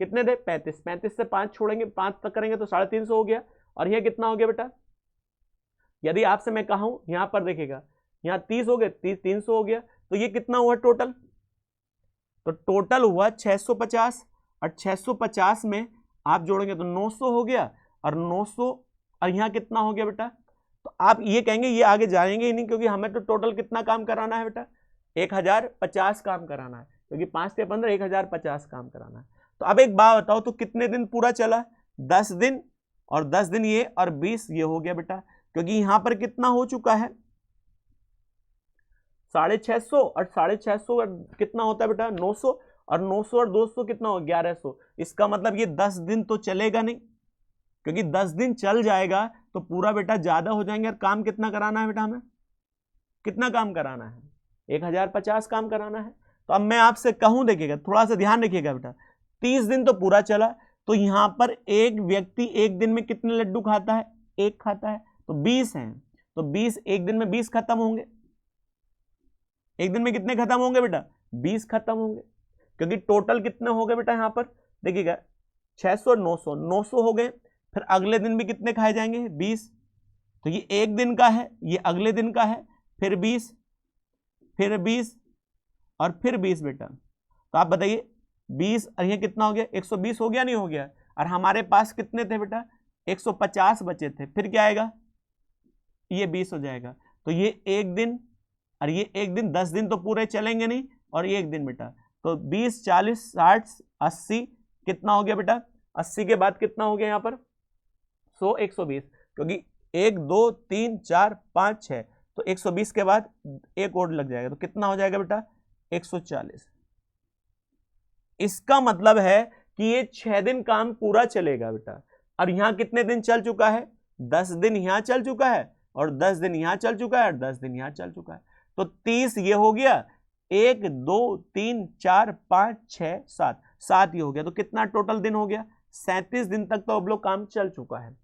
[SPEAKER 1] कितने थे, 35, 35 से 5 छोड़ेंगे, 5 तक करेंगे तो 350 हो गया। और यह कितना हो गया बेटा, यदि आपसे मैं कहूं यहां पर देखिएगा, यहां 30 हो गए, 300 हो गया। तो ये कितना हुआ टोटल, तो टोटल हुआ 650, और 650 में आप जोड़ेंगे तो 900 हो गया, और 900 और यहां कितना हो गया बेटा। तो आप ये कहेंगे ये आगे जाएंगे ही नहीं, क्योंकि हमें तो टोटल कितना काम कराना है बेटा, 1050 काम कराना है, क्योंकि 5 से 15 1050 काम कराना है। तो अब एक बात बताओ, तो कितने दिन पूरा चला, 10 दिन, और 10 दिन ये, और 20 ये हो गया बेटा, क्योंकि यहां पर कितना हो चुका है, 650, और 650 कितना होता है बेटा, 900, और 900 और 200 कितना हो, 1100। इसका मतलब ये 10 दिन तो चलेगा नहीं, क्योंकि 10 दिन चल जाएगा तो पूरा बेटा ज्यादा हो जाएंगे। और काम कितना कराना है बेटा, हमें कितना काम कराना है, 1050 काम कराना है। तो अब मैं आपसे कहूं, देखिएगा थोड़ा सा ध्यान रखिएगा बेटा, 30 दिन तो पूरा चला, तो यहां पर एक व्यक्ति एक दिन में कितने लड्डू खाता है, 1 खाता है, तो 20 हैं। तो 20 एक दिन में 20 खत्म होंगे, एक दिन में कितने खत्म होंगे बेटा, 20 खत्म होंगे, क्योंकि टोटल कितने हो गए बेटा, यहां पर देखिएगा 600 900, 900 हो गए। फिर अगले दिन भी कितने खाए जाएंगे, 20। तो ये एक दिन का है, ये अगले दिन का है, फिर 20, फिर 20, और फिर 20 बेटा। तो आप बताइए 20 और ये कितना हो गया, 120 हो गया, नहीं हो गया। और हमारे पास कितने थे बेटा, 150 बचे थे, फिर क्या आएगा, ये 20 हो जाएगा। तो ये एक दिन और ये एक दिन, 10 दिन तो पूरे चलेंगे नहीं, और ये एक दिन बेटा। तो 20, 40, 60, 80 कितना हो गया बेटा, 80 के बाद कितना हो गया यहाँ पर, 100, 120, क्योंकि 1 2 3 4 5 6, तो 120 के बाद एक और लग जाएगा, तो कितना हो जाएगा बेटा, 140। इसका मतलब है कि ये 6 दिन काम पूरा चलेगा बेटा। और यहां कितने दिन चल चुका है, 10 दिन यहां चल चुका है, और 10 दिन यहां चल चुका है और 10 दिन यहां चल चुका है, तो 30 ये हो गया, 1 2 3 4 5 6 7, 7 ये हो गया, तो कितना टोटल दिन हो गया, 37 दिन तक तो अब लोग काम चल चुका है।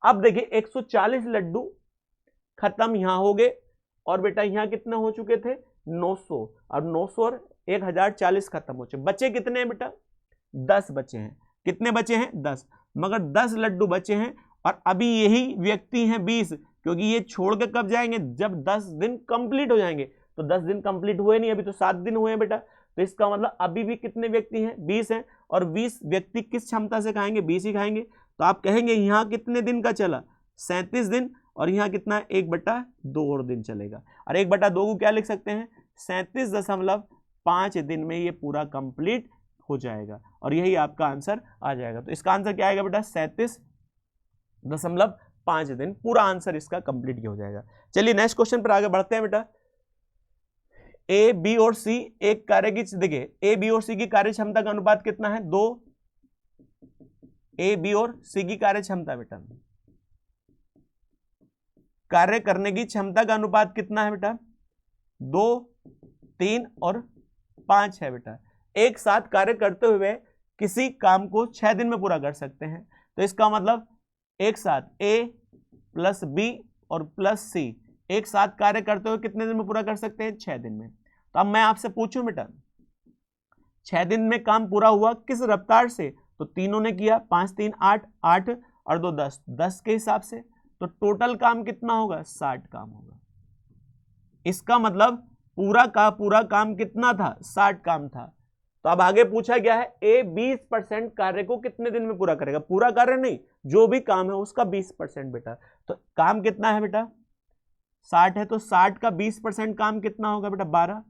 [SPEAKER 1] अब देखिए 140 लड्डू खत्म यहां हो गए, और बेटा यहां कितने हो चुके थे 900, और 900 और 1040 खत्म हो चुके, बचे कितने हैं बेटा 10 बचे हैं, कितने बचे हैं 10, मगर 10 लड्डू बचे हैं, और अभी यही व्यक्ति हैं 20, क्योंकि ये छोड़ के कब जाएंगे, जब 10 दिन कंप्लीट हो जाएंगे, तो 10 दिन कंप्लीट हुए नहीं, अभी तो 7 दिन हुए हैं बेटा, तो इसका मतलब अभी भी कितने व्यक्ति हैं 20 हैं, और 20 व्यक्ति किस क्षमता से खाएंगे 20 ही खाएंगे, तो आप कहेंगे यहाँ कितने दिन का चला 37 दिन, और यहाँ कितना 1/2 और दिन चलेगा, और 1/2 को क्या लिख सकते हैं 37.5 दिन में ये पूरा कंप्लीट हो जाएगा, और यही आपका आंसर आ जाएगा। तो इसका आंसर क्या आएगा बेटा 37.5 दिन, पूरा आंसर इसका कंप्लीट ही हो जाएगा। चलिए नेक्स्ट क्वेश्चन पर आगे बढ़ते हैं बेटा। ए बी और सी एक कार्य की, देखिए ए बी और सी की कार्य क्षमता का अनुपात कितना है 2, ए बी और सी की कार्य क्षमता बेटा, कार्य करने की क्षमता का अनुपात कितना है बेटा 2 3 और 5 है बेटा। एक साथ कार्य करते हुए किसी काम को 6 दिन में पूरा कर सकते हैं, तो इसका मतलब एक साथ ए प्लस बी और प्लस सी एक साथ कार्य करते हुए कितने दिन में पूरा कर सकते हैं 6 दिन में। तो अब मैं आपसे पूछूं बेटा 6 दिन में काम पूरा हुआ किस रफ्तार से, तो तीनों ने किया 5 3 8 8 और 2 10 10 के हिसाब से, तो टोटल काम कितना होगा 60 काम होगा। इसका मतलब पूरा का पूरा काम कितना था 60 काम था। तो अब आगे पूछा गया है ए 20% कार्य को कितने दिन में पूरा करेगा, पूरा कार्य नहीं जो भी काम है उसका 20% बेटा, तो काम कितना है बेटा 60 है, तो 60 का 20% काम कितना होगा बेटा 12,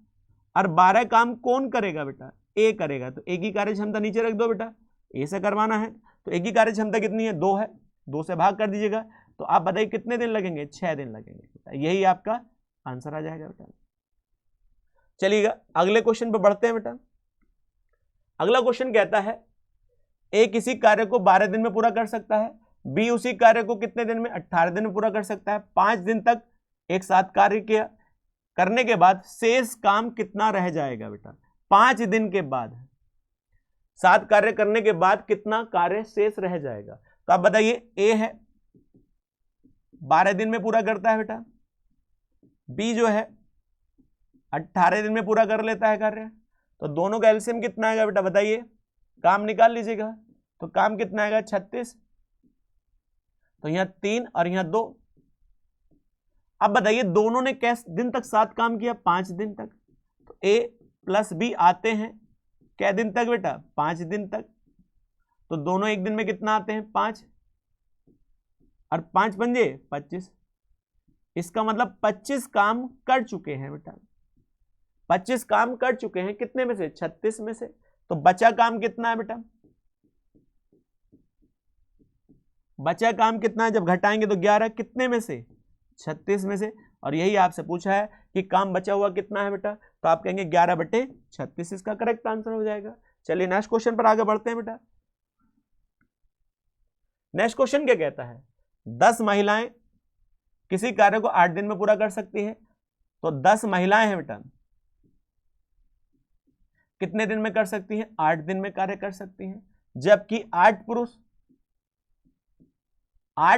[SPEAKER 1] और 12 काम कौन करेगा बेटा ए करेगा, तो ए की कार्य क्षमता नीचे रख दो बेटा, ए से करवाना है, तो ए की कार्य क्षमता कितनी है 2 है, 2 से भाग कर दीजिएगा, तो आप बताइए कितने दिन लगेंगे 6 दिन लगेंगे बेटा, यही आपका आंसर आ जाएगा बेटा। चलिएगा अगले क्वेश्चन पर बढ़ते हैं बेटा। अगला क्वेश्चन कहता है ए किसी कार्य को 12 दिन में पूरा कर सकता है, बी उसी कार्य को कितने दिन में 18 दिन में पूरा कर सकता है, 5 दिन तक एक साथ कार्य किया, करने के बाद शेष काम कितना रह जाएगा बेटा 5 दिन के बाद, 7 कार्य करने के बाद कितना कार्य शेष रह जाएगा। तो आप बताइए ए है 12 दिन में पूरा करता है बेटा, बी जो है 18 दिन में पूरा कर लेता है कार्य, तो दोनों का एलसीएम कितना आएगा बेटा बताइए, काम निकाल लीजिएगा, तो काम कितना आएगा 36, तो यहां 3 और यहां 2। अब बताइए दोनों ने कैसे दिन तक 7 काम किया 5 दिन तक, तो ए प्लस बी आते हैं क्या दिन तक बेटा 5 दिन तक, तो दोनों एक दिन में कितना आते हैं 5 और 5 पंजे 25, इसका मतलब 25 काम कर चुके हैं बेटा, 25 काम कर चुके हैं कितने में से 36 में से, तो बचा काम कितना है बेटा, बचा काम कितना है जब घटाएंगे तो 11 कितने में से 36 में से, और यही आपसे पूछा है कि काम बचा हुआ कितना है बेटा, तो आप कहेंगे 11/36 इसका करेक्ट आंसर हो जाएगा। चलिए नेक्स्ट क्वेश्चन पर आगे बढ़ते हैं बेटा। नेक्स्ट क्वेश्चन क्या कहता है 10 महिलाएं किसी कार्य को 8 दिन में पूरा कर सकती हैं, तो 10 महिलाएं हैं बेटा कितने दिन में कर सकती हैं 8 दिन में कार्य कर सकती हैं, जबकि 8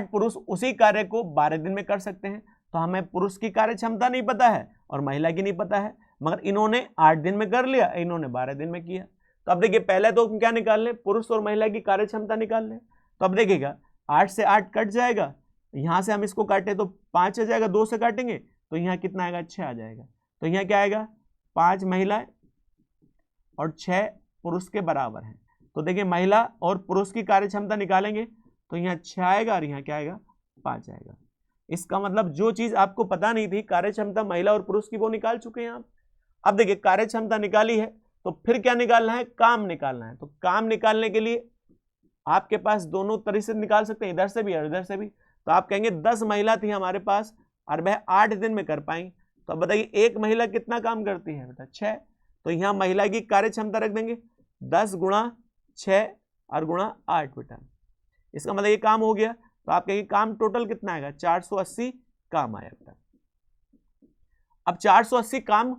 [SPEAKER 1] पुरुष उसी कार्य को 12 दिन में कर सकते हैं। तो हमें पुरुष की कार्य क्षमता नहीं पता है और महिला की नहीं पता है, मगर इन्होंने 8 दिन में कर लिया, इन्होंने 12 दिन में किया। तो अब देखिए पहले तो क्या निकाल लें पुरुष और महिला की कार्य क्षमता निकाल लें, तो अब देखिएगा 8 से 8 कट जाएगा, यहां से हम इसको काटे तो 5 आ जाएगा, 2 से काटेंगे तो यहाँ कितना आएगा 6 आ जाएगा, तो यहाँ क्या आएगा 5 महिलाएं और 6 पुरुष के बराबर है। तो देखिए महिला और पुरुष की कार्य क्षमता निकालेंगे तो यहाँ 6 आएगा और यहाँ क्या आएगा 5 आएगा। इसका मतलब जो चीज आपको पता नहीं थी कार्य क्षमता महिला और पुरुष की वो निकाल चुके हैं आप। अब देखिए कार्य क्षमता निकाली है तो फिर क्या निकालना है काम निकालना है। तो काम निकालने के लिए आपके पास दोनों तरह से निकाल सकते हैं, इधर से भी और इधर से भी। तो आप कहेंगे 10 महिला थी हमारे पास और वह 8 दिन में कर पाई, तो अब बताइए एक महिला कितना काम करती है बेटा 6, तो यहाँ महिला की कार्य क्षमता रख देंगे 10 गुणा 6 और गुणा 8 बेटा। इसका मतलब ये काम हो गया, तो आप कहेंगे काम टोटल कितना आएगा 480 काम आया बेटा। अब 480 काम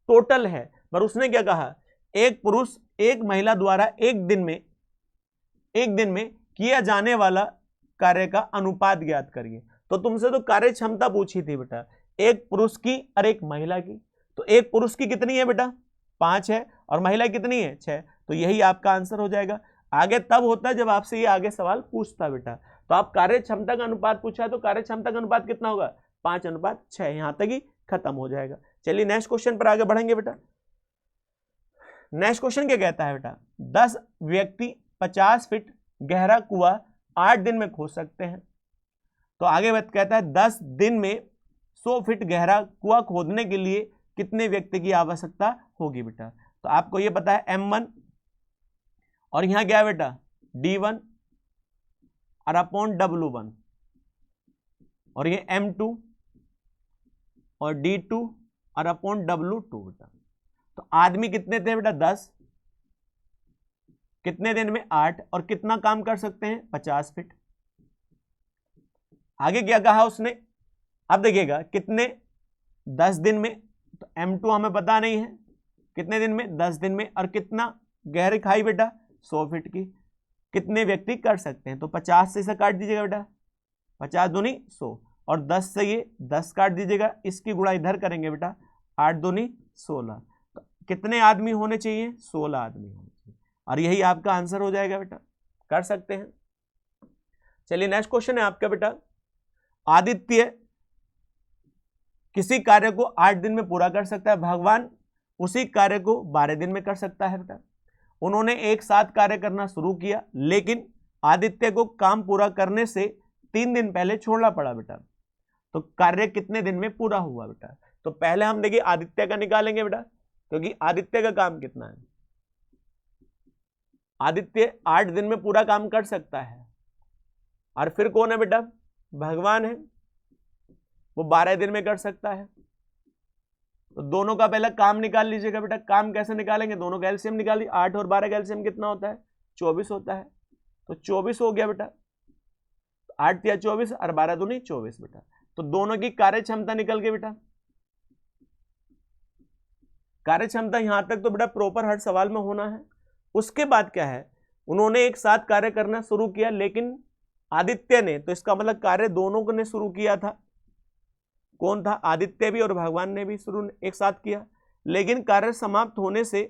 [SPEAKER 1] टोटल है, पर उसने क्या कहा, एक पुरुष एक महिला द्वारा एक दिन में किया जाने वाला कार्य का अनुपात ज्ञात करिए। तो तुमसे तो कार्य क्षमता पूछी थी बेटा, एक पुरुष की और एक महिला की। तो एक पुरुष की कितनी है बेटा, 5 है, और महिला कितनी है, 6। तो यही आपका आंसर हो जाएगा। आगे तब होता है जब आपसे ये आगे सवाल पूछता बेटा। तो आप कार्य क्षमता का अनुपात पूछा है, तो कार्य क्षमता का अनुपात कितना होगा, 5:6। यहां तक ही खत्म हो जाएगा। चलिए नेक्स्ट क्वेश्चन पर आगे बढ़ेंगे बेटा। नेक्स्ट क्वेश्चन क्या कहता है बेटा, 10 व्यक्ति 50 फीट गहरा कुआं 8 दिन में खोद सकते हैं। तो आगे बात कहता है 10 दिन में 100 फीट गहरा कुआं खोदने के लिए कितने व्यक्ति की आवश्यकता होगी बेटा। तो आपको ये पता है M1, और यहां क्या है बेटा, D1 और अपॉन W1, और ये M2 और D2 और अपॉन W2 बेटा। तो आदमी कितने थे बेटा, 10, कितने दिन में 8, और कितना काम कर सकते हैं, 50 फीट। आगे क्या कहा उसने, अब देखिएगा कितने, 10 दिन में, तो M2 हमें पता नहीं है, कितने दिन में, 10 दिन में, और कितना गहरी खाई बेटा, 100 फीट की, कितने व्यक्ति कर सकते हैं। तो 50 से इसे काट दीजिएगा बेटा, 50 दूनी 100, और 10 से ये 10 काट दीजिएगा, इसकी गुणा इधर करेंगे बेटा, 8 दूनी 16। तो कितने आदमी होने चाहिए, 16 आदमी होने चाहिए, और यही आपका आंसर हो जाएगा बेटा, कर सकते हैं। चलिए नेक्स्ट क्वेश्चन है आपका बेटा, आदित्य किसी कार्य को 8 दिन में पूरा कर सकता है, भगवान उसी कार्य को 12 दिन में कर सकता है बेटा। उन्होंने एक साथ कार्य करना शुरू किया, लेकिन आदित्य को काम पूरा करने से 3 दिन पहले छोड़ना पड़ा बेटा। तो कार्य कितने दिन में पूरा हुआ बेटा। तो पहले हम देखिए आदित्य का निकालेंगे बेटा, क्योंकि आदित्य का काम कितना है, आदित्य 8 दिन में पूरा काम कर सकता है। और फिर कौन है बेटा, भगवान है, वो 12 दिन में कर सकता है। तो दोनों का पहले काम निकाल लीजिएगा बेटा। काम कैसे निकालेंगे, दोनों का एलसीएम निकालिए, 8 और 12 का एलसीएम कितना होता है, 24 होता है। तो 24 हो गया बेटा, 8 या 24 और 12 दूनी 24 बेटा। तो दोनों की कार्य क्षमता निकल गई बेटा। कार्य क्षमता यहां तक तो बेटा प्रॉपर हर सवाल में होना है। उसके बाद क्या है, उन्होंने एक साथ कार्य करना शुरू किया, लेकिन आदित्य ने, तो इसका मतलब कार्य दोनों ने शुरू किया था। कौन था, आदित्य भी और भगवान ने भी शुरू एक साथ किया, लेकिन कार्य समाप्त होने से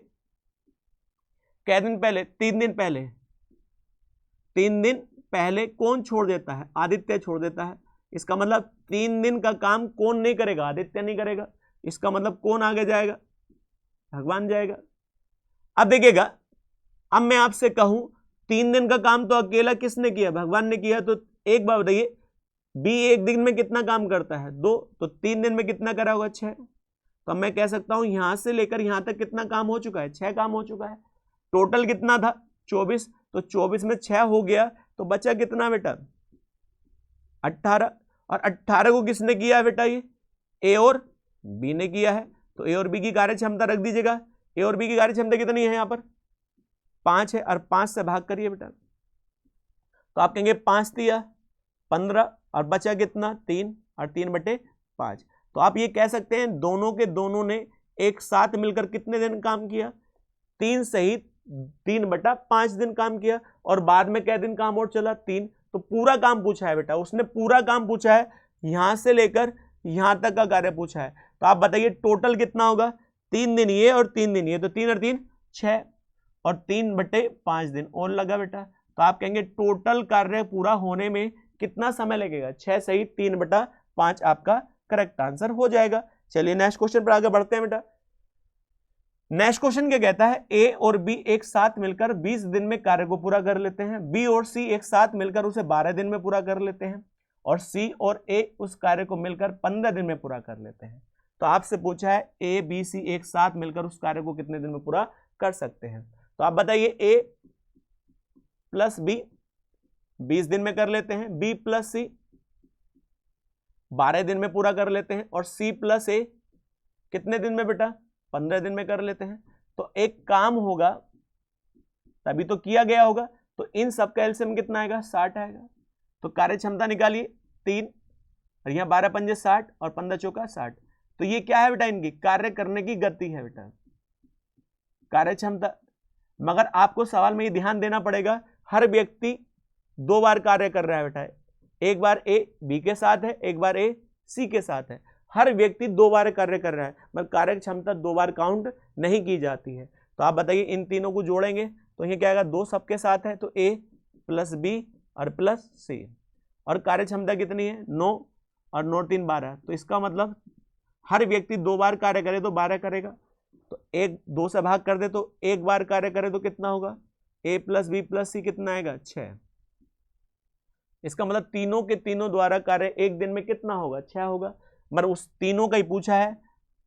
[SPEAKER 1] कै दिन पहले, 3 दिन पहले, 3 दिन पहले कौन छोड़ देता है, आदित्य छोड़ देता है। इसका मतलब 3 दिन का काम कौन नहीं करेगा, आदित्य नहीं करेगा। इसका मतलब कौन आगे जाएगा, भगवान जाएगा। अब देखिएगा, अब मैं आपसे कहूं 3 दिन का काम तो अकेला किसने किया, भगवान ने किया। तो एक बार बताइए, बी एक दिन में कितना काम करता है, 2, तो 3 दिन में कितना करा होगा, 6। तो मैं कह सकता हूं यहां से लेकर यहां तक कितना काम हो चुका है, 6 काम हो चुका है। टोटल कितना था, 24। तो 24 में 6 हो गया, तो बचा कितना बेटा, 18। और 18 को किसने किया है बेटा, ये ए और बी ने किया है। तो ए और बी की कार्य क्षमता रख दीजिएगा। ए और बी की कार्य क्षमता कितनी है, यहां पर 5 है, और 5 से भाग करिए बेटा। तो आप कहेंगे 5 दिया 15, और बचा कितना, 3, और 3/5। तो आप ये कह सकते हैं दोनों के दोनों ने एक साथ मिलकर कितने दिन काम किया, 3 सहित 3/5 दिन काम किया। और बाद में क्या दिन काम और चला, 3। तो पूरा काम पूछा है बेटा, उसने पूरा काम पूछा है, यहां से लेकर यहां तक का कार्य पूछा है। तो आप बताइए टोटल कितना होगा, 3 दिन ये और 3 दिन ये, तो 3 और 3 6, और 3/5 दिन और लगा बेटा। तो आप कहेंगे टोटल कार्य पूरा होने में कितना समय लगेगा, 6 सही 3/5 आपका करेक्ट आंसर हो जाएगा। चलिए नेक्स्ट क्वेश्चन पर आगे बढ़ते हैं बेटा। नेक्स्ट क्वेश्चन क्या कहता है, ए और बी एक साथ मिलकर 20 दिन में कार्य को पूरा कर लेते हैं। बी और सी एक साथ मिलकर उसे 12 दिन में पूरा कर लेते हैं, और सी और ए उस कार्य को मिलकर 15 दिन में पूरा कर लेते हैं। तो आपसे पूछा है ए बी सी एक साथ मिलकर उस कार्य को कितने दिन में पूरा कर सकते हैं। तो आप बताइए, ए प्लस बी 20 दिन में कर लेते हैं, बी प्लस सी 12 दिन में पूरा कर लेते हैं, और सी प्लस ए कितने दिन में बेटा, 15 दिन में कर लेते हैं। तो एक काम होगा, तभी तो किया गया होगा। तो इन सब का एलसीएम कितना आएगा, 60 आएगा। तो कार्य क्षमता निकालिए, 3 और यहाँ 12 पंजे 60 और 15 चौका 60। तो ये क्या है बेटा, इनकी कार्य करने की गति है बेटा, कार्य क्षमता। मगर आपको सवाल में ये ध्यान देना पड़ेगा, हर व्यक्ति 2 बार कार्य कर रहा है बेटा, एक बार ए बी के साथ है, एक बार ए सी के साथ है। हर व्यक्ति 2 बार कार्य कर रहा है, मगर कार्य क्षमता 2 बार काउंट नहीं की जाती है। तो आप बताइए इन तीनों को जोड़ेंगे तो ये क्या आएगा, 2 सबके साथ है तो ए प्लस बी और प्लस सी, और कार्य क्षमता कितनी है 9 और 9 3 12। तो इसका मतलब हर व्यक्ति 2 बार कार्य करे तो 12 करेगा, तो 2 से भाग कर दे तो 1 बार कार्य करे तो कितना होगा, ए प्लस बी प्लस सी कितना आएगा 6। इसका मतलब तीनों के तीनों द्वारा कार्य एक दिन में कितना होगा, 6 होगा। मगर उस तीनों का ही पूछा है,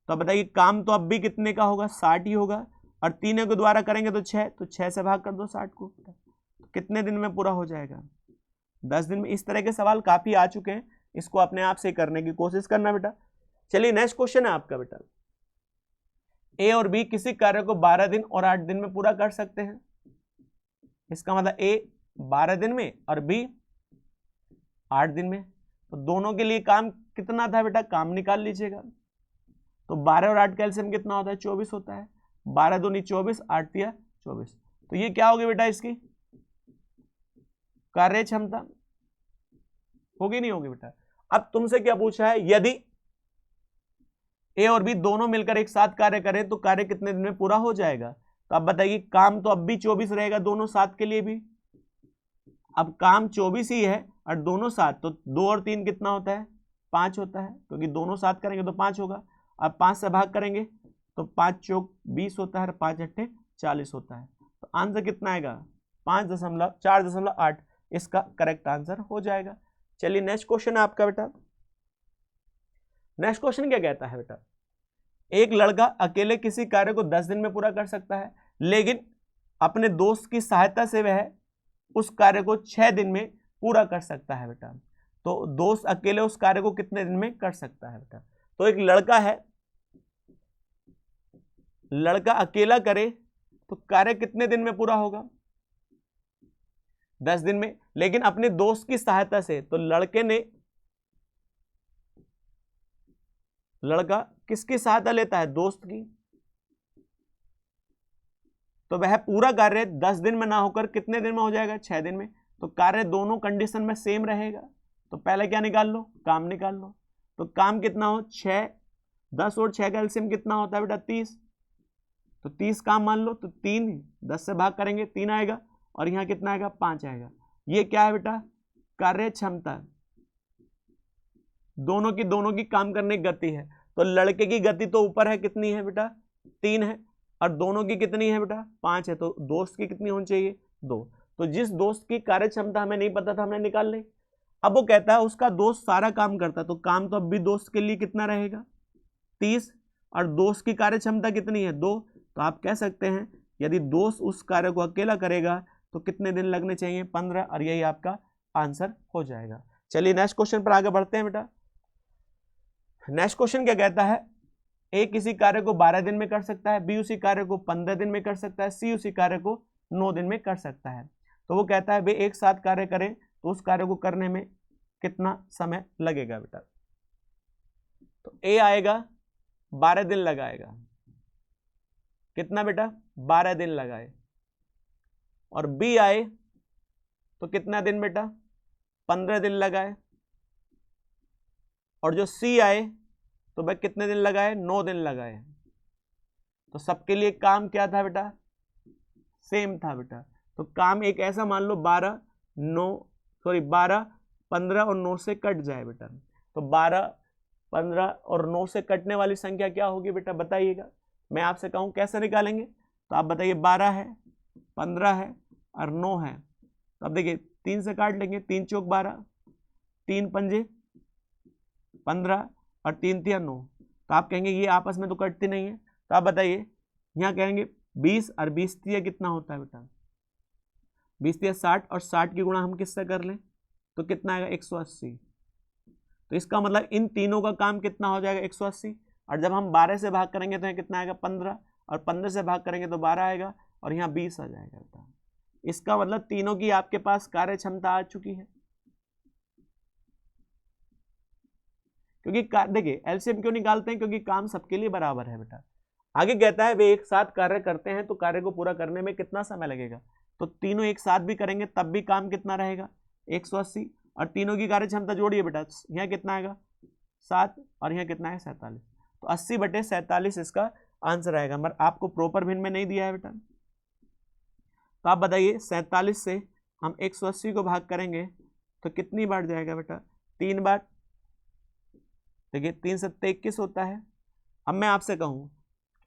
[SPEAKER 1] तो बताइए काम तो अब भी कितने का होगा, 60 ही होगा, और तीनों के द्वारा करेंगे तो 6, तो 6 से भाग कर दो 60 को, तो कितने दिन में पूरा हो जाएगा, 10 दिन में। इस तरह के सवाल काफी आ चुके हैं, इसको अपने आप से करने की कोशिश करना बेटा। चलिए नेक्स्ट क्वेश्चन है आपका बेटा, ए और बी किसी कार्य को 12 दिन और 8 दिन में पूरा कर सकते हैं। इसका मतलब ए 12 दिन में और बी 8 दिन में। तो दोनों के लिए काम कितना था बेटा, काम निकाल लीजिएगा। तो 12 और 8 का एलसीएम कितना होता है, 24 होता है। 12 दूनी 24, 8 तिया 24। तो ये क्या होगी बेटा, इसकी कार्य क्षमता होगी, नहीं होगी बेटा। अब तुमसे क्या पूछा है, यदि ए और बी दोनों मिलकर एक साथ कार्य करें तो कार्य कितने दिन में पूरा हो जाएगा। तो अब बताइए, काम तो अब भी 24 रहेगा दोनों साथ के लिए भी। अब काम 24 ही है और दोनों साथ, तो 2 और 3 कितना होता है, 5 होता है, क्योंकि दोनों साथ करेंगे तो 5 होगा। अब 5 से भाग करेंगे तो 5 चौक 20 होता है और 5 अट्ठे 40 होता है। तो आंसर कितना आएगा, 4.8 इसका करेक्ट आंसर हो जाएगा। चलिए नेक्स्ट क्वेश्चन है आपका बेटा। नेक्स्ट क्वेश्चन क्या कहता है बेटा, एक लड़का अकेले किसी कार्य को 10 दिन में पूरा कर सकता है, लेकिन अपने दोस्त की सहायता से वह उस कार्य को 6 दिन में पूरा कर सकता है बेटा। तो दोस्त अकेले उस कार्य को कितने दिन में कर सकता है बेटा। तो एक लड़का है, लड़का अकेला करे तो कार्य कितने दिन में पूरा होगा, 10 दिन में, लेकिन अपने दोस्त की सहायता से। तो लड़का किसकी सहायता लेता है, दोस्त की। तो वह पूरा कार्य 10 दिन में ना होकर कितने दिन में हो जाएगा, 6 दिन में। तो कार्य दोनों कंडीशन में सेम रहेगा। तो पहले क्या निकाल लो, काम निकाल लो। तो काम कितना हो, 6, 10 और 6 का एलसीएम कितना होता है बेटा, 30। तो 30 काम मान लो, तो 3 10 से भाग करेंगे 3 आएगा, और यहाँ कितना आएगा, 5 आएगा। ये क्या है बेटा, कार्य क्षमता। दोनों की काम करने की गति है। तो लड़के की गति तो ऊपर है, कितनी है बेटा, 3 है, और दोनों की कितनी है बेटा, 5 है। तो दोस्त की कितनी होनी चाहिए, 2। तो जिस दोस्त की कार्य क्षमता हमें नहीं पता था, हमने निकाल ली। अब वो कहता है उसका दोस्त सारा काम करता, तो काम तो अब भी दोस्त के लिए कितना रहेगा, 30, और दोस्त की कार्य क्षमता कितनी है, 2। तो आप कह सकते हैं यदि दोस्त उस कार्य को अकेला करेगा तो कितने दिन लगने चाहिए, 15, और यही आपका आंसर हो जाएगा। चलिए नेक्स्ट क्वेश्चन पर आगे बढ़ते हैं बेटा। नेक्स्ट क्वेश्चन क्या कहता है, ए किसी कार्य को 12 दिन में कर सकता है, बी उसी कार्य को 15 दिन में कर सकता है, सी उसी कार्य को 9 दिन में कर सकता है। तो वो कहता है वे एक साथ कार्य करें तो उस कार्य को करने में कितना समय लगेगा बेटा। तो ए आएगा 12 दिन लगाएगा, कितना बेटा, 12 दिन लगाए। और बी आए तो कितना दिन बेटा, 15 दिन लगाए। और जो सी आए तो भाई कितने दिन लगाए, 9 दिन लगाए। तो सबके लिए काम क्या था बेटा, सेम था बेटा। तो काम एक ऐसा मान लो 12 15 और 9 से कट जाए बेटा। तो 12 15 और 9 से कटने वाली संख्या क्या होगी बेटा, बताइएगा। मैं आपसे कहूं कैसे निकालेंगे, तो आप बताइए, 12 है, 15 है और 9 है। तो अब देखिए 3 से काट लेंगे, 3 चौक 12, 3 पंजे 15 और 3 तिया 9। तो आप कहेंगे ये आपस में तो कटती नहीं है। तो आप बताइए, यहाँ कहेंगे 20 और 20 तिया कितना होता है बेटा, 20 तिया 60, और 60 की गुणा हम किससे कर लें तो कितना आएगा, 180। तो इसका मतलब इन तीनों का काम कितना हो जाएगा, 180। और जब हम 12 से भाग करेंगे तो कितना आएगा, 15, और 15 से भाग करेंगे तो 12 आएगा, और यहाँ 20 आ जाएगा बेटा। इसका मतलब तीनों की आपके पास कार्य क्षमता आ चुकी है। क्योंकि देखिए एलसीएम क्यों निकालते हैं, क्योंकि काम सबके लिए बराबर है बेटा। आगे कहता है वे एक साथ कार्य करते हैं तो कार्य को पूरा करने में कितना समय लगेगा, तो तीनों एक साथ भी करेंगे तब भी काम कितना रहेगा 180, और तीनों की कार्य क्षमता जोड़िए बेटा, यहाँ कितना आएगा 7 और यहाँ कितना है 47, तो 80/47 इसका आंसर आएगा। मगर आपको प्रॉपर भिन्न में नहीं दिया है बेटा, तो आप बताइए 47 से हम 180 को भाग करेंगे तो कितनी बार जाएगा बेटा, 3 बार। देखिए 3 सत्ते 21 होता है। अब मैं आपसे कहूँ,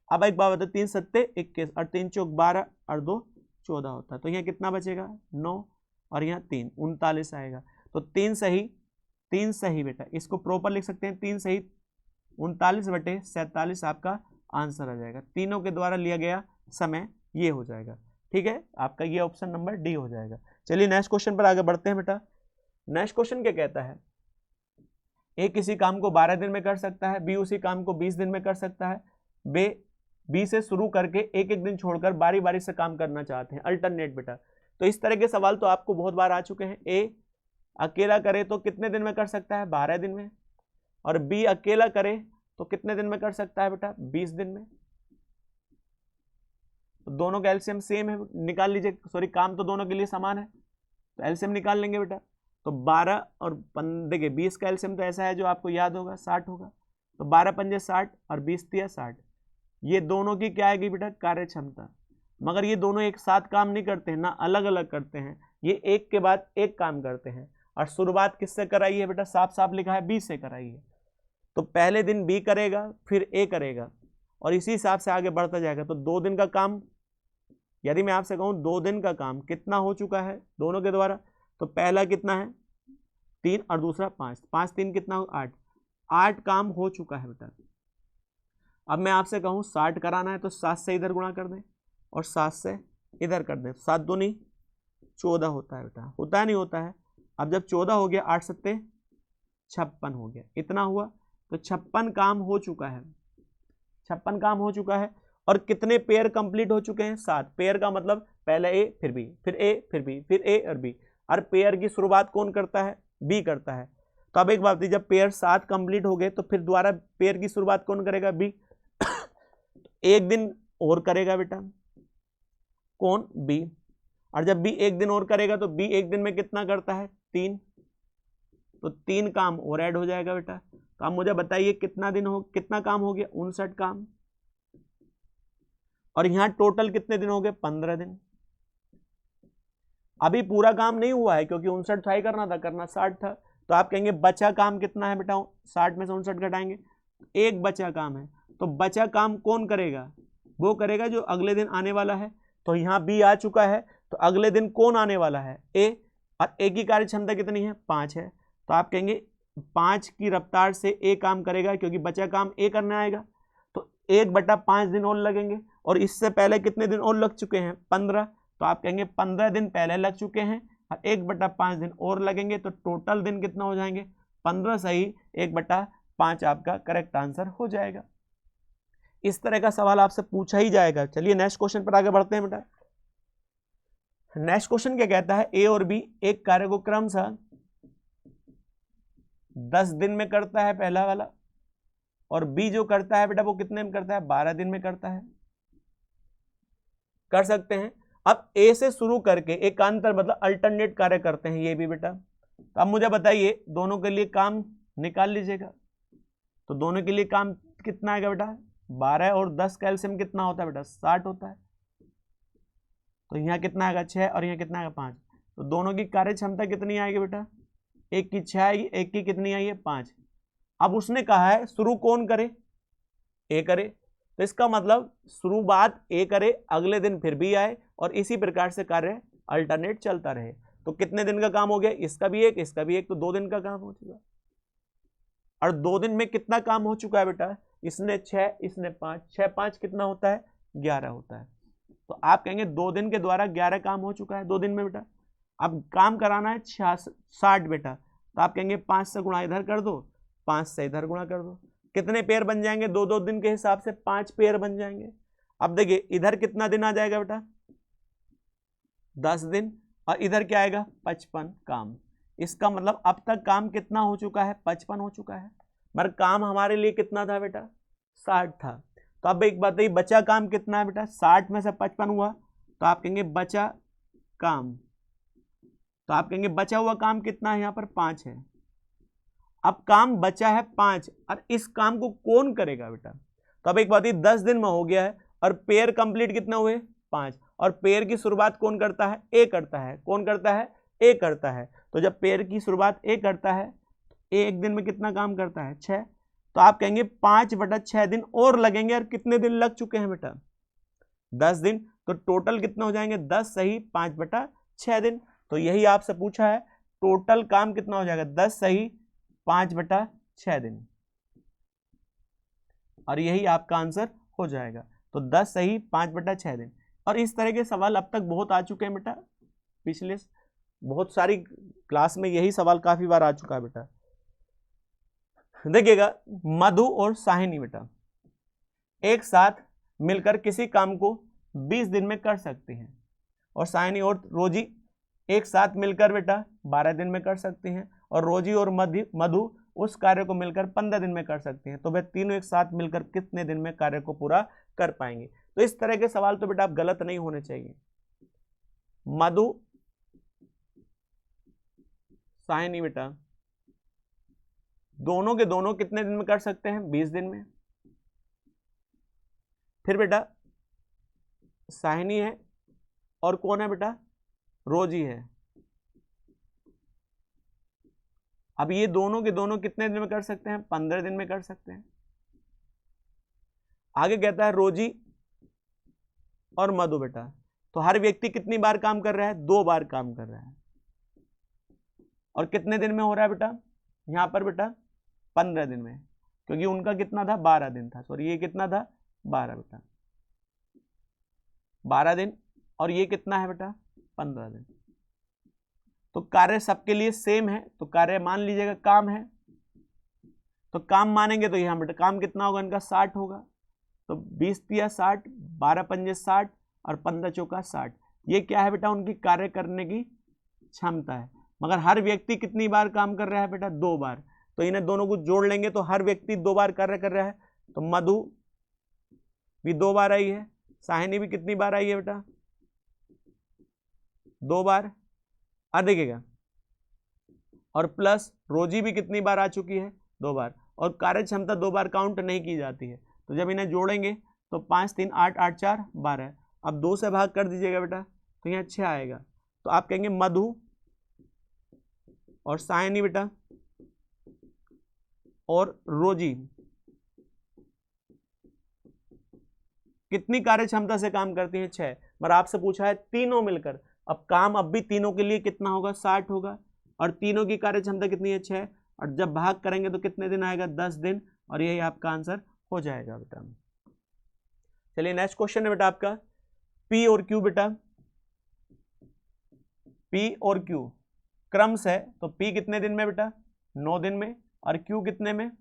[SPEAKER 1] अब एक बात बताओ, 3 सत्ते 21 और 3 चौक 12 और 2 14 होता है, तो यहाँ कितना बचेगा 9 और यहाँ 3 39 आएगा। तो 3 सही बेटा, इसको प्रॉपर लिख सकते हैं 3 सही 39/47 आपका आंसर आ जाएगा। तीनों के द्वारा लिया गया समय ये हो जाएगा। ठीक है, आपका ये ऑप्शन नंबर डी हो जाएगा। चलिए नेक्स्ट क्वेश्चन पर आगे बढ़ते हैं बेटा। नेक्स्ट क्वेश्चन क्या कहता है, ए किसी काम को 12 दिन में कर सकता है, बी उसी काम को 20 दिन में कर सकता है, बी से शुरू करके एक एक दिन छोड़कर बारी बारी से काम करना चाहते हैं, अल्टरनेट बेटा। तो इस तरह के सवाल तो आपको बहुत बार आ चुके हैं। ए अकेला करे तो कितने दिन में कर सकता है 12 दिन में, और बी अकेला करे तो कितने दिन में कर सकता है बेटा 20 दिन में। तो दोनों का एलसीएम सेम है, निकाल लीजिए, सॉरी काम तो दोनों के लिए समान है, तो एलसीएम निकाल लेंगे बेटा। तो 12 और देखिए 20 का एलसीएम तो ऐसा है जो आपको याद होगा 60 होगा, तो 12 पंजे 60 और 20 तिया 60। ये दोनों की क्या आएगी बेटा कार्य क्षमता। मगर ये दोनों एक साथ काम नहीं करते हैं ना, अलग अलग करते हैं, ये एक के बाद एक काम करते हैं। और शुरुआत किससे कराई है बेटा, साफ साफ लिखा है बी से कराई है। तो पहले दिन बी करेगा, फिर ए करेगा, और इसी हिसाब से आगे बढ़ता जाएगा। तो 2 दिन का काम, यदि मैं आपसे कहूं 2 दिन का काम कितना हो चुका है दोनों के द्वारा, तो पहला कितना है 3 और दूसरा 5, 5 3 कितना हो 8, 8 काम हो चुका है बेटा। अब मैं आपसे कहूं 60 कराना है तो 7 से इधर गुणा कर दें और 7 से इधर कर दें, 7 दूनी 14 होता है बेटा, होता है नहीं होता है। अब जब 14 हो गया 8 सत्ते 56 हो गया, इतना हुआ, तो 56 काम हो चुका है, 56 काम हो चुका है। और कितने पेयर कंप्लीट हो चुके हैं 7 पेयर का मतलब पहले ए फिर बी फिर ए फिर बी फिर ए और बी, और पेयर की शुरुआत कौन करता है बी करता है। तो अब एक बात बताइए, जब पेयर 7 कंप्लीट हो गए तो फिर दोबारा पेयर की शुरुआत कौन करेगा बी। एक दिन और करेगा बेटा कौन बी, और जब बी एक दिन और करेगा तो बी एक दिन में कितना करता है 3, तो 3 काम और ऐड हो जाएगा बेटा। तो आप मुझे बताइए कितना काम हो गया 59 काम, और यहां टोटल कितने दिन हो गए 15 दिन। अभी पूरा काम नहीं हुआ है क्योंकि 59 था ही करना था, करना 60 था। तो आप कहेंगे बचा काम कितना है बेटा, 60 में से 59 घटाएंगे, एक बचा काम है। तो बचा काम कौन करेगा, वो करेगा जो अगले दिन आने वाला है। तो यहाँ बी आ चुका है, तो अगले दिन कौन आने वाला है ए, और ए की कार्य क्षमता कितनी है 5 है। तो आप कहेंगे 5 की रफ्तार से ए काम करेगा, क्योंकि बचा काम ए करने आएगा, तो 1/5 दिन और लगेंगे। और इससे पहले कितने दिन और लग चुके हैं 15, तो आप कहेंगे 15 दिन पहले लग चुके हैं और 1/5 दिन और लगेंगे, तो टोटल दिन कितना हो जाएंगे 15 सही 1/5 आपका करेक्ट आंसर हो जाएगा। इस तरह का सवाल आपसे पूछा ही जाएगा। चलिए नेक्स्ट क्वेश्चन पर आगे बढ़ते हैं बेटा। नेक्स्ट क्वेश्चन क्या कहता है, ए और बी एक कार्य को क्रमशः 10 दिन में करता है पहला वाला, और बी जो करता है बेटा वो कितने में करता है 12 दिन में करता है। कर सकते हैं। अब ए से शुरू करके एकांतर मतलब अल्टरनेट कार्य करते हैं ये भी बेटा। तो अब मुझे बताइए दोनों के लिए काम निकाल लीजिएगा, तो दोनों के लिए काम कितना आएगा बेटा 12 और 10 का एलसीएम कितना होता है बेटा 60 होता है। तो यहाँ कितना आएगा 6 और यहाँ कितना आएगा 5, तो दोनों की कार्य क्षमता कितनी आएगी बेटा, एक की 6 आएगी, एक की कितनी आई है 5। अब उसने कहा है शुरू कौन करे ए करे, तो इसका मतलब शुरुआत ए करे, अगले दिन फिर भी आए, और इसी प्रकार से कार्य अल्टरनेट चलता रहे। तो कितने दिन का काम हो गया, इसका भी एक इसका भी एक, तो 2 दिन का काम हो चुका। और 2 दिन में कितना काम हो चुका है बेटा, इसने 6 इसने 5, 6 5 कितना होता है 11 होता है। तो आप कहेंगे 2 दिन के द्वारा 11 काम हो चुका है 2 दिन में बेटा। अब काम कराना है 60 बेटा, तो आप कहेंगे 5 से गुणा इधर कर दो, 5 से इधर गुणा कर दो, कितने पेयर बन जाएंगे 2-2 दिन के हिसाब से 5 पेयर बन जाएंगे। अब देखिए इधर कितना दिन आ जाएगा बेटा 10 दिन, और इधर क्या आएगा 55 काम। इसका मतलब अब तक काम कितना हो चुका है 55 हो चुका है। मगर काम हमारे लिए कितना था बेटा, 60 था। तो अब एक बात है, बचा काम कितना है बेटा, 60 में से 55 हुआ, तो आप कहेंगे बचा काम, तो आप कहेंगे बचा हुआ काम कितना है, यहाँ पर 5 है। अब काम बचा है 5 और इस काम को कौन करेगा बेटा, तो अब एक बात है 10 दिन में हो गया है और पेयर कंप्लीट कितना हुए 5, और पेयर की शुरुआत कौन करता है, ए करता है। कौन करता है, ए करता है। तो जब पेयर की शुरुआत ए करता है, ए एक दिन में कितना काम करता है, 6। तो आप कहेंगे 5/6 दिन और लगेंगे, और कितने दिन लग चुके हैं बेटा, 10 दिन। तो टोटल कितने हो जाएंगे, 10 सही 5/6 दिन। तो यही आपसे पूछा है, टोटल काम कितना हो जाएगा, 10 सही 5/6 दिन, और यही आपका आंसर हो जाएगा। तो 10 सही 5/6 दिन। और इस तरह के सवाल अब तक बहुत आ चुके हैं बेटा, पिछले बहुत सारी क्लास में यही सवाल काफी बार आ चुका है बेटा। देखिएगा, मधु और साहिनी बेटा एक साथ मिलकर किसी काम को 20 दिन में कर सकते हैं, और साहिनी और रोजी एक साथ मिलकर बेटा 12 दिन में कर सकते हैं, और रोजी और मधु उस कार्य को मिलकर 15 दिन में कर सकते हैं। तो वे तीनों एक साथ मिलकर कितने दिन में कार्य को पूरा कर पाएंगे। तो इस तरह के सवाल तो बेटा आप गलत नहीं होने चाहिए। मधु साहिनी बेटा दोनों के दोनों कितने दिन में कर सकते हैं, 20 दिन में। फिर बेटा साहिनी है और कौन है बेटा, रोजी है। अब ये दोनों के दोनों कितने दिन में कर सकते हैं, 15 दिन में कर सकते हैं। आगे कहता है रोजी और मधु बेटा, तो हर व्यक्ति कितनी बार काम कर रहा है, 2 बार काम कर रहा है, और कितने दिन में हो रहा है बेटा, यहां पर बेटा 15 दिन में, क्योंकि उनका कितना था, 12 दिन था। सॉरी, ये कितना था, 12 बेटा, 12 दिन, और ये कितना है बेटा, 15 दिन। तो कार्य सबके लिए सेम है, तो कार्य मान लीजिएगा काम है, तो काम मानेंगे तो यहां बेटा काम कितना होगा, इनका 60 होगा। तो 20 तिया 60, 12 पंजे 60 और 15 चौका 60। ये क्या है बेटा, उनकी कार्य करने की क्षमता है। मगर हर व्यक्ति कितनी बार काम कर रहा है बेटा, 2 बार। तो इन्हें दोनों को जोड़ लेंगे तो हर व्यक्ति 2 बार कार्य कर रहा है। तो मधु भी 2 बार आई है, साहिनी भी कितनी बार आई है बेटा, 2 बार। देखिएगा, और प्लस रोजी भी कितनी बार आ चुकी है, 2 बार। और कार्य क्षमता 2 बार काउंट नहीं की जाती है। तो जब इन्हें जोड़ेंगे तो 5 3 8 8 4 12। अब 2 से भाग कर दीजिएगा बेटा, तो यहाँ 6 आएगा। तो आप कहेंगे मधु और साहिनी बेटा और रोजी कितनी कार्य क्षमता से काम करती हैं, 6। मगर आपसे पूछा है तीनों मिलकर। अब काम अब भी तीनों के लिए कितना होगा, 60 होगा, और तीनों की कार्य क्षमता कितनी है, 6। और जब भाग करेंगे तो कितने दिन आएगा, 10 दिन, और यही आपका आंसर हो जाएगा बेटा। चलिए नेक्स्ट क्वेश्चन है बेटा आपका, पी और क्यू बेटा, पी और क्यू क्रम से, तो पी कितने दिन में बेटा, 9 दिन में, और क्यू कितने में,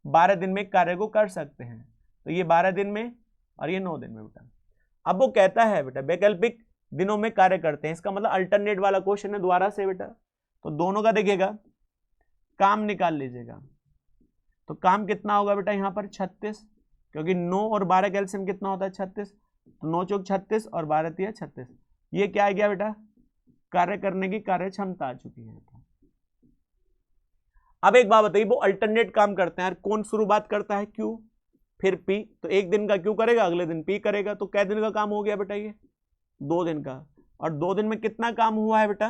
[SPEAKER 1] 12 दिन में कार्य को कर सकते हैं। तो ये 12 दिन में और ये 9 दिन में बेटा। अब वो कहता है बेटा वैकल्पिक दिनों में कार्य करते हैं, इसका मतलब अल्टरनेट वाला क्वेश्चन है दोबारा से बेटा। तो दोनों का देखिएगा, काम निकाल लीजिएगा। तो काम कितना होगा बेटा, यहाँ पर 36, क्योंकि 9 और 12 का एलसीएम कितना होता है, 36। तो 9 चौक 36 और 12 तिया 36। ये क्या आ गया बेटा, कार्य करने की कार्य क्षमता आ चुकी है। अब एक बात बताइए, वो अल्टरनेट काम करते हैं, कौन शुरुआत करता है, क्यू, फिर पी। तो एक दिन का क्यू करेगा, अगले दिन पी करेगा। तो कै दिन का काम हो गया बेटा, ये 2 दिन का। और 2 दिन में कितना काम हुआ है बेटा,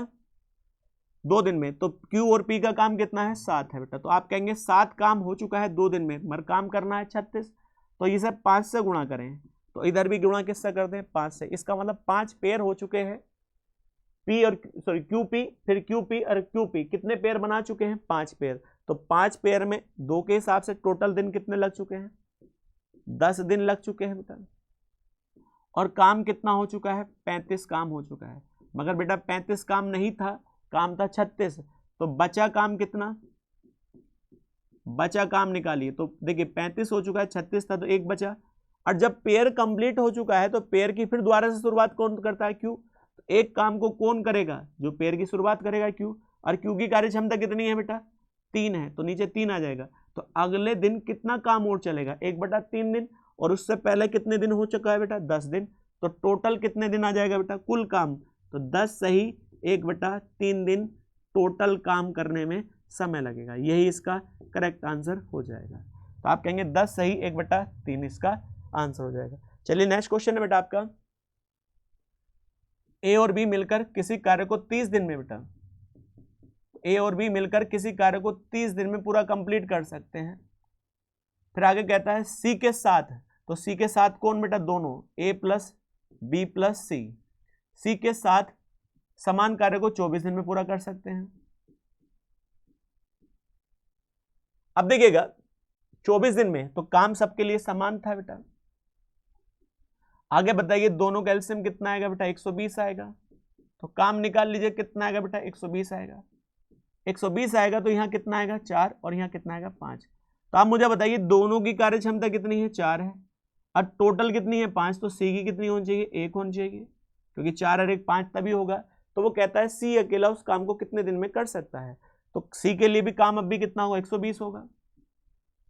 [SPEAKER 1] 2 दिन में। तो क्यू और पी का काम कितना है, 7 है बेटा। तो आप कहेंगे 7 काम हो चुका है 2 दिन में, मगर काम करना है 36। तो इसे 5 से गुणा करें, तो इधर भी गुणा किससे करते हैं, 5 से। इसका मतलब 5 पेयर हो चुके हैं, पी और सॉरी क्यू पी, फिर क्यू पी और क्यू पी कितने पेयर बना चुके हैं, 5 पेयर। तो 5 पेयर में 2 के हिसाब से टोटल दिन कितने लग चुके हैं, 10 दिन लग चुके हैं बेटा। और काम कितना हो चुका है, 35 काम हो चुका है। मगर बेटा 35 काम नहीं था, काम था 36। तो बचा काम कितना, बचा काम निकालिए। तो देखिए 35 हो चुका है, 36 था, तो 1 बचा। और जब पेयर कंप्लीट हो चुका है तो पेयर की फिर दोबारा से शुरुआत कौन करता है, क्यू। तो एक काम को कौन करेगा, जो पेयर की शुरुआत करेगा, क्यू। और क्यू की कार्य क्षमता कितनी है बेटा, 3 है तो नीचे 3 आ जाएगा, तो अगले दिन कितना काम और चलेगा, 1/3 दिन, और उससे पहले कितने दिन हो चुका है बेटा, 10 दिन, तो टोटल कितने दिन आ जाएगा बेटा, कुल काम, तो 10 सही 1/3 दिन टोटल काम करने में समय लगेगा, यही इसका करेक्ट आंसर हो जाएगा। तो आप कहेंगे 10 सही 1/3 इसका आंसर हो जाएगा। चलिए नेक्स्ट क्वेश्चन है बेटा आपका, ए और बी मिलकर किसी कार्य को 30 दिन में, बेटा ए और बी मिलकर किसी कार्य को 30 दिन में पूरा कंप्लीट कर सकते हैं। फिर आगे कहता है सी के साथ, तो सी के साथ कौन बेटा, दोनों ए प्लस बी प्लस सी, सी के साथ समान कार्य को 24 दिन में पूरा कर सकते हैं। अब देखिएगा 24 दिन में तो काम सबके लिए समान था बेटा। आगे बताइए दोनों का एलसीएम कितना आएगा बेटा, 120 आएगा, तो काम निकाल लीजिए कितना आएगा बेटा, 120 आएगा, 120 आएगा तो यहाँ कितना आएगा 4 और यहाँ कितना आएगा 5। तो आप मुझे बताइए दोनों की कार्य क्षमता कितनी है, 4 है, और टोटल कितनी है 5, तो सी की कितनी होनी चाहिए, 1 होनी चाहिए, क्योंकि 4 और 1 5 तभी होगा। तो वो कहता है सी अकेला उस काम को कितने दिन में कर सकता है, तो सी के लिए भी काम अब भी कितना होगा, 120 होगा,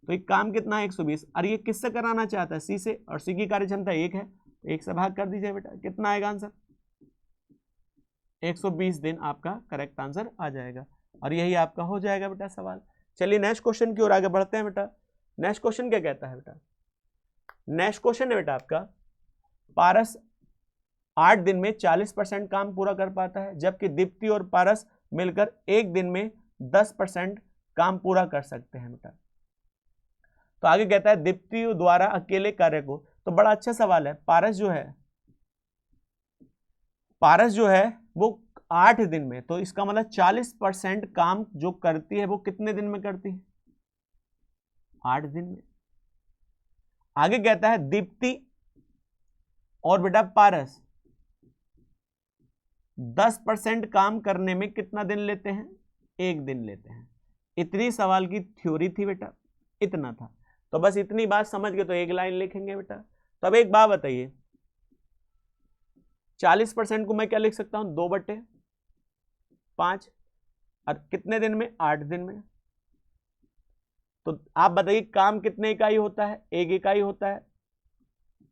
[SPEAKER 1] तो एक काम कितना है 120, और ये किससे कराना चाहता है, सी से, और सी की कार्य क्षमता 1 है, 1 से भाग कर दीजिए बेटा, कितना आएगा आंसर, 120 दिन आपका करेक्ट आंसर आ जाएगा, और यही आपका हो जाएगा बेटा सवाल। चलिए नेक्स्ट क्वेश्चन की ओर आगे बढ़ते हैं बेटा। नेक्स्ट क्वेश्चन क्या कहता है बेटा, नेक्स्ट क्वेश्चन है बेटा आपका, पारस 8 दिन में 40% काम पूरा कर पाता है, जबकि दीप्ति और पारस मिलकर 1 दिन में 10% काम पूरा कर सकते हैं बेटा। तो आगे कहता है दीप्ति द्वारा अकेले कार्य को, तो बड़ा अच्छा सवाल है, पारस जो है वो 8 दिन में, तो इसका मतलब 40% काम जो करती है वो कितने दिन में करती है, 8 दिन में। आगे कहता है दीप्ति और बेटा पारस 10% काम करने में कितना दिन लेते हैं, 1 दिन लेते हैं। इतनी सवाल की थ्योरी थी बेटा, इतना था, तो बस इतनी बात समझ गए तो एक लाइन लिखेंगे बेटा। तो अब एक बात बताइए, 40% को मैं क्या लिख सकता हूं, 2/5, और कितने दिन में, 8 दिन में। तो आप बताइए काम कितने इकाई होता है, 1 इकाई होता है,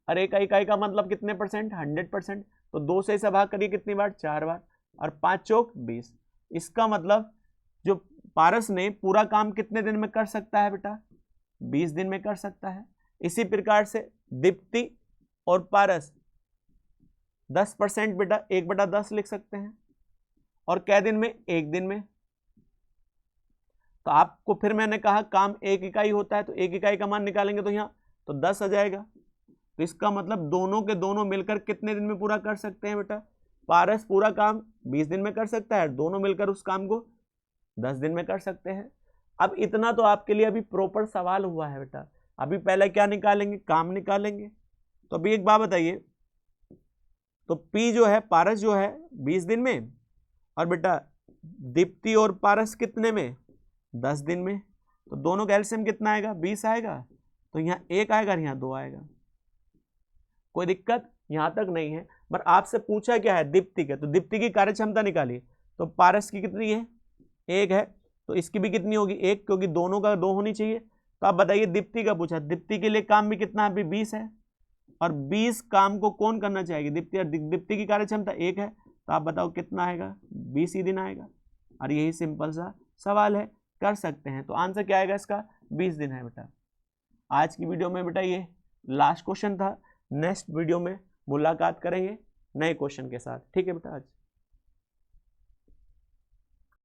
[SPEAKER 1] और 1 इकाई का मतलब कितने परसेंट, 100%, तो 2 से इसे भाग करिए कितनी बार, 4 बार, और 5 चौक 20। इसका मतलब जो पारस ने पूरा काम कितने दिन में कर सकता है बेटा, 20 दिन में कर सकता है। इसी प्रकार से दीप्ति और पारस 10% बेटा 1/10 लिख सकते हैं, और कै दिन में, 1 दिन में। तो आपको फिर मैंने कहा काम 1 इकाई होता है, तो 1 इकाई का मान निकालेंगे तो यहाँ तो 10 आ जाएगा। तो इसका मतलब दोनों के दोनों मिलकर कितने दिन में पूरा कर सकते हैं बेटा, पारस पूरा काम 20 दिन में कर सकता है, दोनों मिलकर उस काम को 10 दिन में कर सकते हैं। अब इतना तो आपके लिए अभी प्रॉपर सवाल हुआ है बेटा, अभी पहले क्या निकालेंगे, काम निकालेंगे। तो अभी एक बात बताइए, तो P जो है, पारस जो है 20 दिन में, और बेटा दीप्ति और पारस कितने में, 10 दिन में, तो दोनों का एलसीएम कितना आएगा, 20 आएगा, तो यहाँ 1 आएगा और यहाँ 2 आएगा। कोई दिक्कत यहाँ तक नहीं है, पर आपसे पूछा क्या है दीप्ति का, तो दीप्ति की कार्य क्षमता निकालिए, तो पारस की कितनी है, 1 है, तो इसकी भी कितनी होगी 1, क्योंकि दोनों का 2 होनी चाहिए। तो आप बताइए दीप्ति का पूछा, दीप्ति के लिए काम भी कितना है, अभी 20 है, और 20 काम को कौन करना चाहेगी, दीप्ति, और दीप्ति की कार्य क्षमता 1 है, तो आप बताओ कितना आएगा, 20 ही दिन आएगा। और यही सिंपल सा सवाल है, कर सकते हैं। तो आंसर क्या आएगा इसका, 20 दिन है बेटा। आज की वीडियो में बेटा ये लास्ट क्वेश्चन था, नेक्स्ट वीडियो में मुलाकात करेंगे नए क्वेश्चन के साथ, ठीक है बेटा। आज